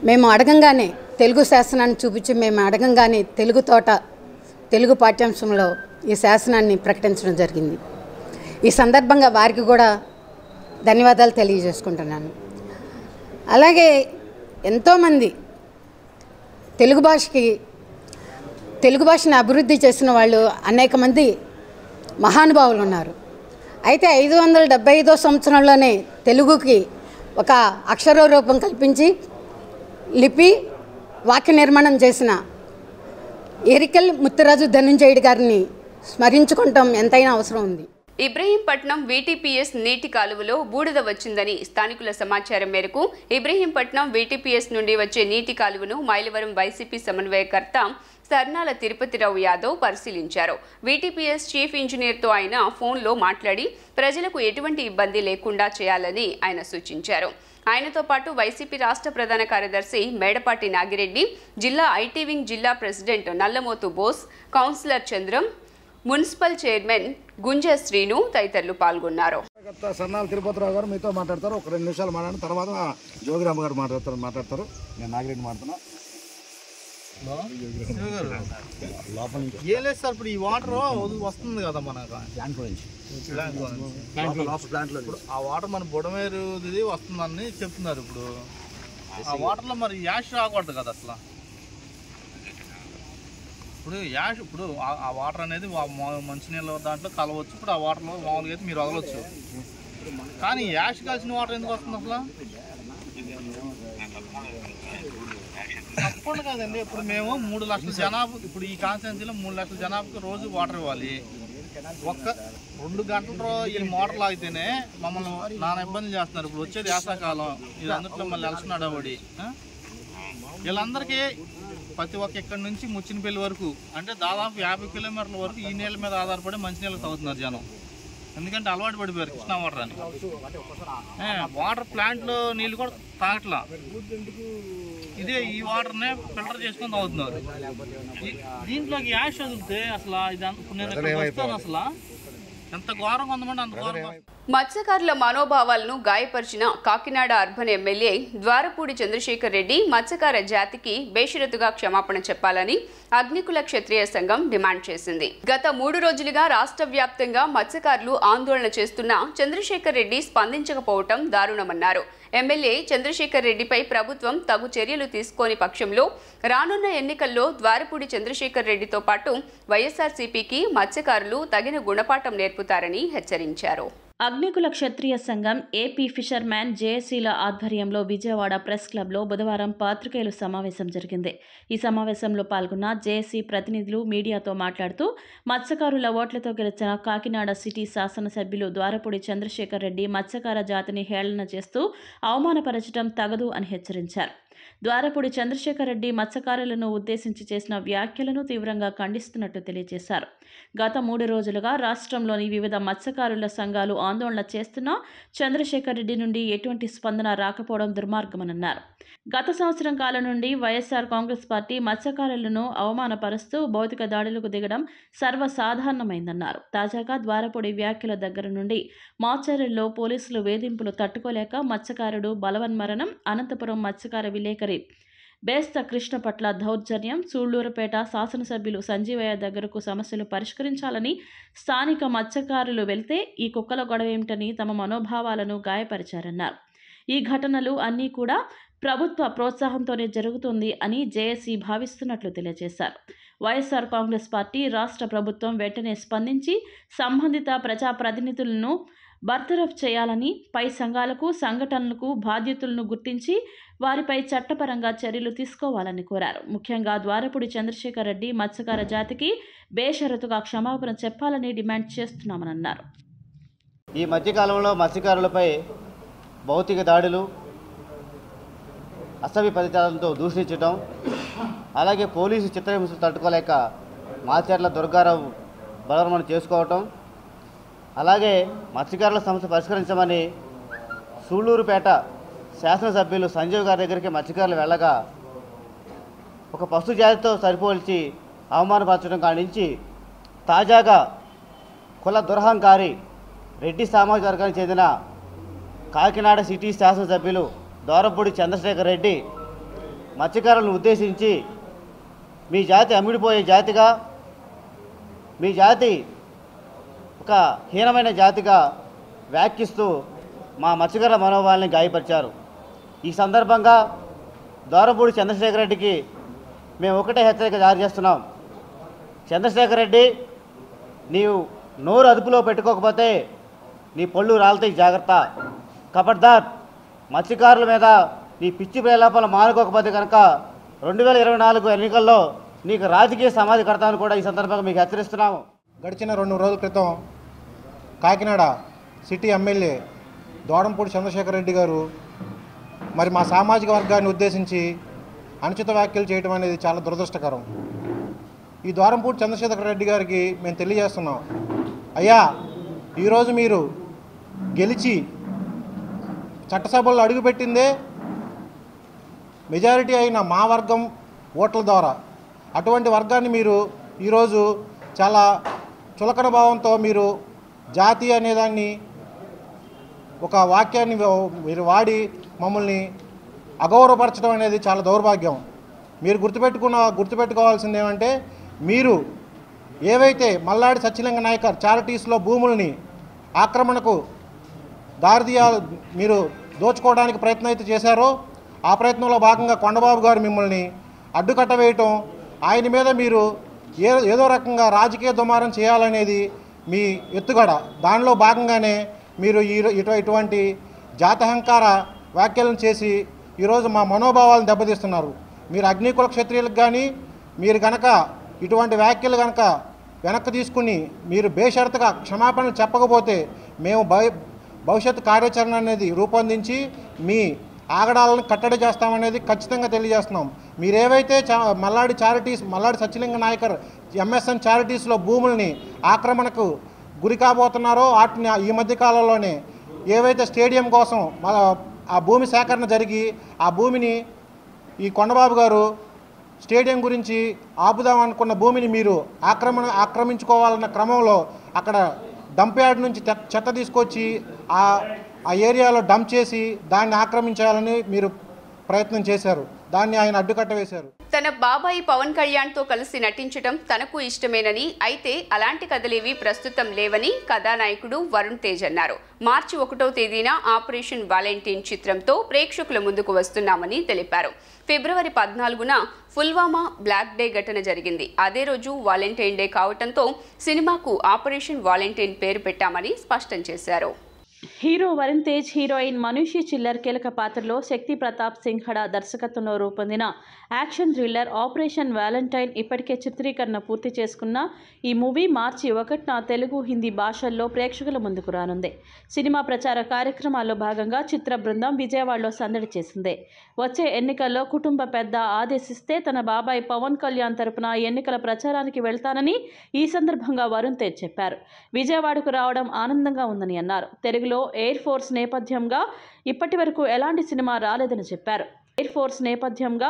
మేము అడగంగానే తెలుగు శాసనాన్ని చూపించి మేము అడగంగానే తెలుగు తోట తెలుగు పాఠ్యాంశంలో ఈ శాసనాన్ని ప్రకటించడం జరిగింది. ఈ సందర్భంగా వారికి కూడా ధన్యవాదాలు తెలియజేసుకుంటున్నాను. అలాగే ఎంతోమంది తెలుగు భాషని అభివృద్ధి చేసిన వాళ్ళు అనేక మంది మహానుభావులు ఉన్నారు. అయితే 575వ సంవత్సరంలోనే తెలుగుకి ఒక అక్షర రూపం కల్పించి లిపి వాక్య నిర్మాణం చేసిన ఎరికెల్ ముత్తురాజు ధనంజయుడు గారిని స్మరించుకుంటాం ఎంతైనా అవసరం ఉంది. ఇబ్రహీంపట్నం వీటీపీఎస్ నీటి కాలువలో బూడిద వచ్చిందని స్థానికుల సమాచారం మేరకు ఇబ్రహీంపట్నం వీటీపీఎస్ నుండి వచ్చే నీటి కాలువను మైలవరం వైసీపీ సమన్వయకర్త సర్నాల తిరుపతిరావు యాదవ్ పరిశీలించారు. వీటీపీఎస్ చీఫ్ ఇంజనీర్తో ఆయన ఫోన్లో మాట్లాడి ప్రజలకు ఎటువంటి ఇబ్బంది లేకుండా చేయాలని ఆయన సూచించారు. ఆయనతో పాటు వైసీపీ రాష్ట్ర ప్రధాన కార్యదర్శి మేడపాటి నాగిరెడ్డి, జిల్లా ఐటీ వింగ్ జిల్లా president Nallamothu Bose, councillor Chandram, municipal chairman Gunja Srinu తదితరులు పాల్గొన్నారు. సన్నాల తిరుపతిరావు గారు మీతో మాట్లాడతారు. ఒక 2 నిమిషాలు మాట్లాడిన తర్వాత జోగిరామ్ గారు మాట్లాడతారు. నేను నాగిరెడ్డి మాట్లాడుతున్నా. ఏం లేదు సార్, ఇప్పుడు ఈ వాటర్ వస్తుంది కదా మన ఆ వాటర్ మన బుడమేరు వస్తుందని చెప్తున్నారు. ఇప్పుడు ఆ వాటర్లో మరి యాష్ రాకూడదు కదా అసలు. ఇప్పుడు యాష్ ఆ వాటర్ అనేది మంచినీళ్ళ దాంట్లో కలవచ్చు. ఇప్పుడు ఆ వాటర్లో మామూలుగా అయితే మీరు వదలవచ్చు, కానీ యాష్ కలిసిన వాటర్ ఎందుకు వస్తుంది అసలు? తప్పకుండా కదండి. ఇప్పుడు మేము 3 లక్షల జనాభా, ఇప్పుడు ఈ కాన్స్టిట్యున్సీలో 3 లక్షల జనాభాకి రోజు వాటర్ ఇవ్వాలి. ఒక్క 2 గంటలు ఈ మోటార్ లాగితేనే మమ్మల్ని నానా ఇబ్బంది చేస్తున్నారు. ఇప్పుడు వచ్చేది వేసవకాలం, ఇది అందుట్లో మళ్ళీ ఎలక్షన్ అడబడి వీళ్ళందరికీ ప్రతి ఒక్క ఇక్కడి నుంచి ముచ్చినపల్లి వరకు అంటే దాదాపు 50 కిలోమీటర్ల వరకు ఈ నీళ్ళ మీద ఆధారపడి మంచినీళ్ళకి తాగుతున్నారు జనం. ఎందుకంటే అలవాటు పడిపోయారు కృష్ణా వాటర్ అని. వాటర్ ప్లాంట్లో నీళ్ళు కూడా తాగట్లా, ఇదే ఈ వాటర్నే ఫిల్టర్ చేసుకొని తాగుతున్నారు. దీంట్లోకి యాష్ వదిలితే అసలు ఇప్పుడు నేను వస్తాను అసలు ఎంత ఘోరంగా ఉందమంటే అంత ఘోరంగా. మత్స్యకారుల మనోభావాలను గాయపరిచిన కాకినాడ అర్బన్ ఎమ్మెల్యే ద్వారపూడి చంద్రశేఖర్ రెడ్డి మత్స్యకార జాతికి బేషరతుగా క్షమాపణ చెప్పాలని అగ్నికుల క్షత్రియ సంఘం డిమాండ్ చేసింది. గత 3 రోజులుగా రాష్ట్ర వ్యాప్తంగా మత్స్యకారులు ఆందోళన చేస్తున్నా చంద్రశేఖర్ రెడ్డి స్పందించకపోవటం దారుణమన్నారు. ఎమ్మెల్యే చంద్రశేఖర్ రెడ్డిపై ప్రభుత్వం తగు చర్యలు తీసుకోని పక్షంలో రానున్న ఎన్నికల్లో ద్వారపూడి చంద్రశేఖర్ రెడ్డితో పాటు వైఎస్ఆర్సీపీకి మత్స్యకారులు తగిన గుణపాఠం నేర్పుతారని హెచ్చరించారు. అగ్నికుల క్షత్రియ సంఘం ఏపీ ఫిషర్మ్యాన్ జేఏసీల ఆధ్వర్యంలో విజయవాడ ప్రెస్ క్లబ్లో బుధవారం పాత్రికేయుల సమావేశం జరిగింది. ఈ సమావేశంలో పాల్గొన్న జేఏసీ ప్రతినిధులు మీడియాతో మాట్లాడుతూ మత్స్యకారుల ఓట్లతో గెలిచిన కాకినాడ సిటీ శాసనసభ్యులు ద్వారపూడి చంద్రశేఖర్ రెడ్డి మత్స్యకార జాతిని హేళన చేస్తూ అవమానపరచడం తగదు అని హెచ్చరించారు. ద్వారపూడి చంద్రశేఖర్ రెడ్డి మత్స్యకారులను ఉద్దేశించి చేసిన వ్యాఖ్యలను తీవ్రంగా ఖండిస్తున్నట్టు తెలియజేశారు. గత 3 రోజులుగా రాష్ట్రంలోని వివిధ మత్స్యకారుల సంఘాలు ఆందోళన చేస్తున్నా చంద్రశేఖర్ రెడ్డి నుండి ఎటువంటి స్పందన రాకపోవడం దుర్మార్గమన్నారు. గత సంవత్సరం కాలం నుండి వైఎస్ఆర్ కాంగ్రెస్ పార్టీ మత్స్యకారులను అవమానపరుస్తూ భౌతిక దాడులకు దిగడం సర్వసాధారణమైందన్నారు. తాజాగా ద్వారపూడి వ్యాఖ్యల దగ్గర నుండి మాచర్లలో పోలీసులు వేధింపులు తట్టుకోలేక మత్స్యకారుడు బలవన్మరణం, అనంతపురం మత్స్యకార విలేకరి బేస్త కృష్ణ పట్ల దౌర్జన్యం, సూళ్లూరుపేట శాసనసభ్యులు సంజీవయ్య దగ్గరకు సమస్యలు పరిష్కరించాలని స్థానిక మత్స్యకారులు వెళ్తే ఈ కుక్కల గొడవేమిటని తమ మనోభావాలను గాయపరిచారన్నారు. ఈ ఘటనలు అన్నీ కూడా ప్రభుత్వ ప్రోత్సాహంతోనే జరుగుతుంది అని జేఏసీ భావిస్తున్నట్లు తెలియజేశారు. వైఎస్ఆర్ కాంగ్రెస్ పార్టీ రాష్ట్ర ప్రభుత్వం వెంటనే స్పందించి సంబంధిత ప్రజాప్రతినిధులను బర్తరఫ్ చేయాలని, పై సంఘాలకు సంఘటనలకు బాధ్యతలను గుర్తించి వారిపై చట్టపరంగా చర్యలు తీసుకోవాలని కోరారు. ముఖ్యంగా ద్వారపూడి చంద్రశేఖర్ రెడ్డి మత్స్యకార జాతికి బేషరతుగా క్షమాపణ చెప్పాలని డిమాండ్ చేస్తున్నామని అన్నారు. ఈ మధ్యకాలంలో మత్స్యకారులపై భౌతిక దాడులు, అసభ్య పదజాలంతో దూషించడం, అలాగే పోలీసు చిత్రహింసలు తట్టుకోలేక మాచర్ల దుర్గారావు బలవన్మరణం చేసుకోవటం, అలాగే మత్స్యకారుల సమస్య పరిష్కరించమని సూళ్లూరుపేట శాసనసభ్యులు సంజీవ్ గారి దగ్గరికి మత్స్యకారులు వెళ్ళగా ఒక పశు జాతితో సరిపోల్చి అవమానపరచడం కానించి తాజాగా కుల దురహంకారి రెడ్డి సామాజిక వర్గానికి చెందిన కాకినాడ సిటీ శాసనసభ్యులు ద్వారపూడి చంద్రశేఖర్ రెడ్డి మత్స్యకారులను ఉద్దేశించి మీ జాతి అమ్ముడిపోయే జాతిగా, మీ జాతి ఒక హీనమైన జాతిగా వ్యాఖ్యిస్తూ మా మత్స్యకారుల మనోభావాల్ని గాయపరిచారు. ఈ సందర్భంగా ద్వారపూడి చంద్రశేఖర్ రెడ్డికి మేము ఒకటే హెచ్చరిక జారీ చేస్తున్నాం. చంద్రశేఖర్ రెడ్డి, నీవు నోరు అదుపులో పెట్టుకోకపోతే నీ పళ్ళు రాలుతాయి, జాగ్రత్త. ఖబర్దార్, మత్స్యకారుల మీద నీ పిచ్చి ప్రలాపాలు మానుకోకపోతే కనుక 2024 ఎన్నికల్లో నీకు రాజకీయ సమాధి కడతామని కూడా ఈ సందర్భంగా మీకు హెచ్చరిస్తున్నాము. గడిచిన 2 రోజుల క్రితం కాకినాడ సిటీ ఎమ్మెల్యే ద్వారంపూడి చంద్రశేఖర్ రెడ్డి గారు మరి మా సామాజిక వర్గాన్ని ఉద్దేశించి అనుచిత వ్యాఖ్యలు చేయడం అనేది చాలా దురదృష్టకరం. ఈ ద్వారంపూడి చంద్రశేఖర్ రెడ్డి గారికి మేము తెలియజేస్తున్నాం, అయ్యా, ఈరోజు మీరు గెలిచి చట్టసభల్లో అడుగుపెట్టిందే మెజారిటీ అయిన మా వర్గం ఓట్ల ద్వారా. అటువంటి వర్గాన్ని మీరు ఈరోజు చాలా చులకన భావంతో మీరు జాతి అనేదాన్ని ఒక వాక్యాన్ని మీరు వాడి మమ్మల్ని అగౌరవపరచడం అనేది చాలా దౌర్భాగ్యం. మీరు గుర్తుపెట్టుకోవాల్సింది ఏమంటే, మీరు ఏవైతే మల్లాడి సత్యలింగ నాయకర్ చారిటీస్లో భూముల్ని ఆక్రమణకు మీరు దోచుకోవడానికి ప్రయత్నం అయితే చేశారో, ఆ ప్రయత్నంలో భాగంగా కొండబాబు గారు మిమ్మల్ని అడ్డుకట్ట వేయటం, ఆయన మీద మీరు ఏదో రకంగా రాజకీయ దుమారం చేయాలనేది మీ ఎత్తుగడ. దానిలో భాగంగానే మీరు ఇటువంటి జాతహంకార వ్యాఖ్యలను చేసి ఈరోజు మా మనోభావాలను దెబ్బతీస్తున్నారు. మీరు అగ్నికుల క్షత్రియులకు కానీ మీరు కనుక ఇటువంటి వ్యాఖ్యలు కనుక వెనక్కి తీసుకుని మీరు బేషరతుగా క్షమాపణలు చెప్పకపోతే మేము భవిష్యత్తు కార్యాచరణ అనేది రూపొందించి మీ ఆగడాలను కట్టడి చేస్తామనేది ఖచ్చితంగా తెలియజేస్తున్నాం. మీరేవైతే మల్లాడి సత్యలింగ నాయకర్ ఎంఎస్ఎన్ చారిటీస్లో భూముల్ని ఆక్రమణకు గురి కాబోతున్నారో వాటిని ఈ మధ్యకాలంలోనే ఏవైతే స్టేడియం కోసం ఆ భూమి సేకరణ జరిగి ఆ భూమిని ఈ కొండబాబు గారు స్టేడియం గురించి ఆపుదామనుకున్న భూమిని మీరు ఆక్రమించుకోవాలన్న క్రమంలో అక్కడ డంప్ యార్డ్ నుంచి చెత్త తీసుకొచ్చి ఆ ఏరియాలో డంప్ చేసి దాన్ని ఆక్రమించాలని మీరు ప్రయత్నం చేశారు. దాన్ని ఆయన అడ్డుకట్ట వేశారు. తన బాబాయి పవన్ కళ్యాణ్తో కలిసి నటించడం తనకు ఇష్టమేనని, అయితే అలాంటి కథలేవి ప్రస్తుతం లేవని కథానాయకుడు వరుణ్ తేజ్ అన్నారు. మార్చి 1వ తేదీన ఆపరేషన్ వాలంటీన్ చిత్రంతో ప్రేక్షకుల ముందుకు వస్తున్నామని తెలిపారు. ఫిబ్రవరి 14న పుల్వామా బ్లాక్ డే ఘటన జరిగింది. అదే రోజు వాలంటైన్ డే కావడంతో సినిమాకు ఆపరేషన్ వాలంటీన్ పేరు పెట్టామని స్పష్టం చేశారు. హీరో వరుణ్ తేజ్, హీరోయిన్ మనీషి చిల్లర్ కీలక పాత్రలో శక్తి ప్రతాప్ సింహడ దర్శకత్వంలో రూపొందిన యాక్షన్ థ్రిల్లర్ ఆపరేషన్ వ్యాలంటైన్ ఇప్పటికే చిత్రీకరణ పూర్తి చేసుకున్న ఈ మూవీ మార్చి 1న తెలుగు, హిందీ భాషల్లో ప్రేక్షకుల ముందుకు రానుంది. సినిమా ప్రచార కార్యక్రమాల్లో భాగంగా చిత్ర బృందం విజయవాడలో సందడి చేసింది. వచ్చే ఎన్నికల్లో కుటుంబ పెద్ద ఆదేశిస్తే తన బాబాయ్ పవన్ కళ్యాణ్ తరపున ఎన్నికల ప్రచారానికి వెళ్తానని ఈ సందర్భంగా వరుణ్ తేజ్ చెప్పారు. విజయవాడకు రావడం ఆనందంగా ఉందని అన్నారు. తెలుగులో ఎయిర్ ఫోర్స్ నేపథ్యంగా ఇప్పటి వరకు ఎలాంటి సినిమా రాలేదని చెప్పారు. ఎయిర్ ఫోర్స్ నేపథ్యంగా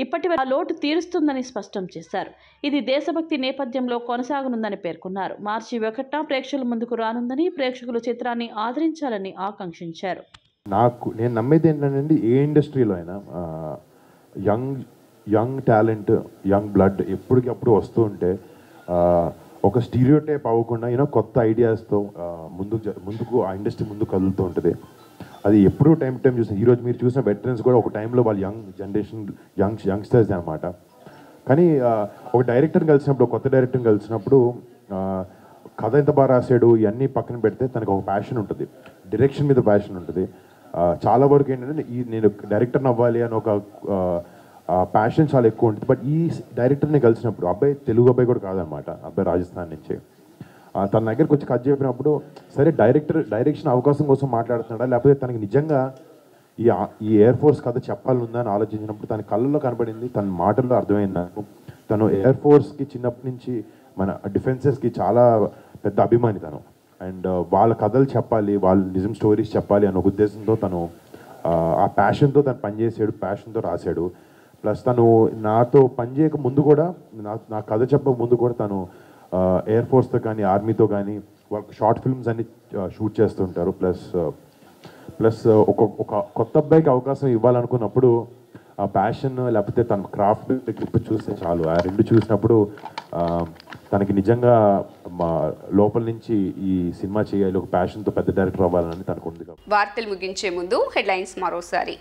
ఇప్పటి వరకు లోటు తీరుస్తుందని స్పష్టం చేశారు. ఇది దేశభక్తి నేపథ్యంలో కొనసాగనుందని పేర్కొన్నారు. మార్చి 1న ప్రేక్షకుల ముందుకు రానుందని, ప్రేక్షకులు చిత్రాన్ని ఆదరించాలని ఆకాంక్షించారు. నేను నమ్మేది ఏంటంటే ఏ ఇండస్ట్రీలో అయినా యంగ్ టాలెంట్, యంగ్ బ్లడ్ ఎప్పటికప్పుడు వస్తూ ఉంటే ఒక స్టీరియోటైప్ అవ్వకుండా కొత్త ఐడియాస్తో ముందుకు ఆ ఇండస్ట్రీ ముందుకు కదులుతూ ఉంటుంది. అది ఎప్పుడూ టైం చూసిన ఈరోజు మీరు చూసిన వెటరన్స్ కూడా ఒక టైంలో వాళ్ళు యంగ్ జనరేషన్ యంగ్స్టర్స్ అనమాట. కానీ ఒక డైరెక్టర్ని కలిసినప్పుడు, కొత్త డైరెక్టర్ని కలిసినప్పుడు కథ ఎంత బాగా రాశాడు ఇవన్నీ పక్కన పెడితే తనకు ఒక ప్యాషన్ ఉంటుంది, డైరెక్షన్ మీద ప్యాషన్ ఉంటుంది. చాలా వరకు ఏంటంటే నేను డైరెక్టర్ని అవ్వాలి అని ఒక ప్యాషన్ చాలా ఎక్కువ ఉంటుంది. బట్ ఈ డైరెక్టర్ని కలిసినప్పుడు అబ్బాయి తెలుగు అబ్బాయి కూడా కాదనమాట, అబ్బాయి రాజస్థాన్ నుంచి. తన దగ్గరకు వచ్చి కథ చెప్పినప్పుడు సరే డైరెక్షన్ అవకాశం కోసం మాట్లాడుతున్నాడా లేకపోతే తనకి నిజంగా ఈ ఎయిర్ ఫోర్స్ కథ చెప్పాలనుందా అని ఆలోచించినప్పుడు తన కళ్ళల్లో కనబడింది, తన మాటల్లో అర్థమైంది నాకు. తను ఎయిర్ ఫోర్స్కి చిన్నప్పటి నుంచి మన డిఫెన్సెస్కి చాలా పెద్ద అభిమాని తను. అండ్ వాళ్ళ కథలు చెప్పాలి, వాళ్ళ నిజం స్టోరీస్ చెప్పాలి అన్న ఉద్దేశంతో తను ఆ ప్యాషన్తో తను పనిచేసాడు, ప్యాషన్తో రాశాడు. ప్లస్ తను నాతో పనిచేయక ముందు కూడా, నా కథ చెప్పక ముందు కూడా తను ఎయిర్ ఫోర్స్తో కానీ ఆర్మీతో కానీ వాళ్ళకి షార్ట్ ఫిల్మ్స్ అన్ని షూట్ చేస్తుంటారు. ప్లస్ ఒక కొత్త అబ్బాయికి అవకాశం ఇవ్వాలనుకున్నప్పుడు ఆ ప్యాషన్ లేకపోతే తన క్రాఫ్ట్ గ్రిప్ చూస్తే చాలు. ఆ రెండు చూసినప్పుడు తనకి నిజంగా లోపల నుంచి ఈ సినిమా చేయాలి, ఒక ప్యాషన్తో పెద్ద డైరెక్టర్ అవ్వాలని తనకు ఉంది. వార్తలు ముగించే ముందు హెడ్లైన్స్ మరోసారి.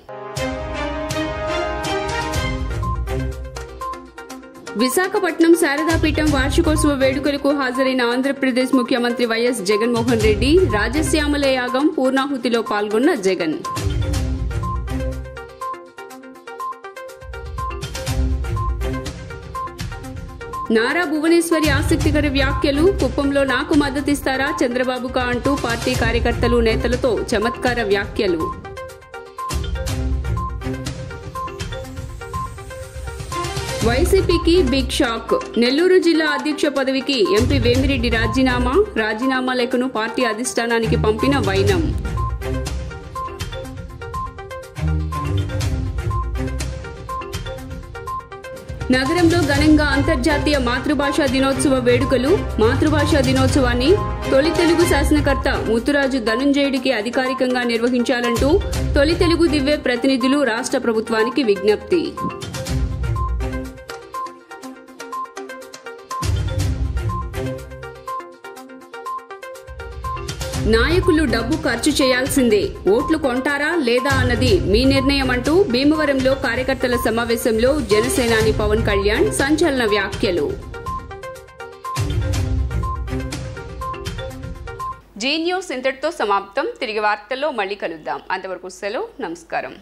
విశాఖపట్నం శారదాపీఠం వార్షికోత్సవ వేడుకలకు హాజరైన ఆంధ్రప్రదేశ్ ముఖ్యమంత్రి వైఎస్ జగన్మోహన్ రెడ్డి. రాజశ్యామల యాగం పూర్ణాహుతిలో పాల్గొన్న జగన్. నారా భువనేశ్వరి ఆసక్తికర వ్యాఖ్యలు. కుప్పంలో నాకు మద్దతిస్తారా చంద్రబాబుకా అంటూ పార్టీ కార్యకర్తలు, నేతలతో చమత్కార వ్యాఖ్యలు. వైసీపీకి బిగ్ షాక్. నెల్లూరు జిల్లా అధ్యక్ష పదవికి ఎంపీ వేమిరెడ్డి రాజీనామా లేఖను పార్టీ అధిష్టానానికి పంపిన వైనం. నగరంలో ఘనంగా అంతర్జాతీయ మాతృభాషా దినోత్సవ వేడుకలు. మాతృభాషా దినోత్సవాన్ని తొలి తెలుగు శాసనకర్త ముత్తురాజు ధనుంజయుడికి అధికారికంగా నిర్వహించాలంటూ తొలి తెలుగు దివ్య ప్రతినిధులు రాష్ట్ర ప్రభుత్వానికి విజ్ఞప్తి. నాయకులు డబ్బు ఖర్చు చేయాల్సిందే, ఓట్లు కొంటారా లేదా అన్నది మీ నిర్ణయం అంటూ భీమవరంలో కార్యకర్తల సమావేశంలో జనసేనాని పవన్ కళ్యాణ్ సంచలన వ్యాఖ్యలు. జీ న్యూస్ ఇంతటితో సమాప్తం. తిరిగి వార్తల్లో మళ్ళీ కలుద్దాం. అంతవరకు సెలవు. నమస్కారం.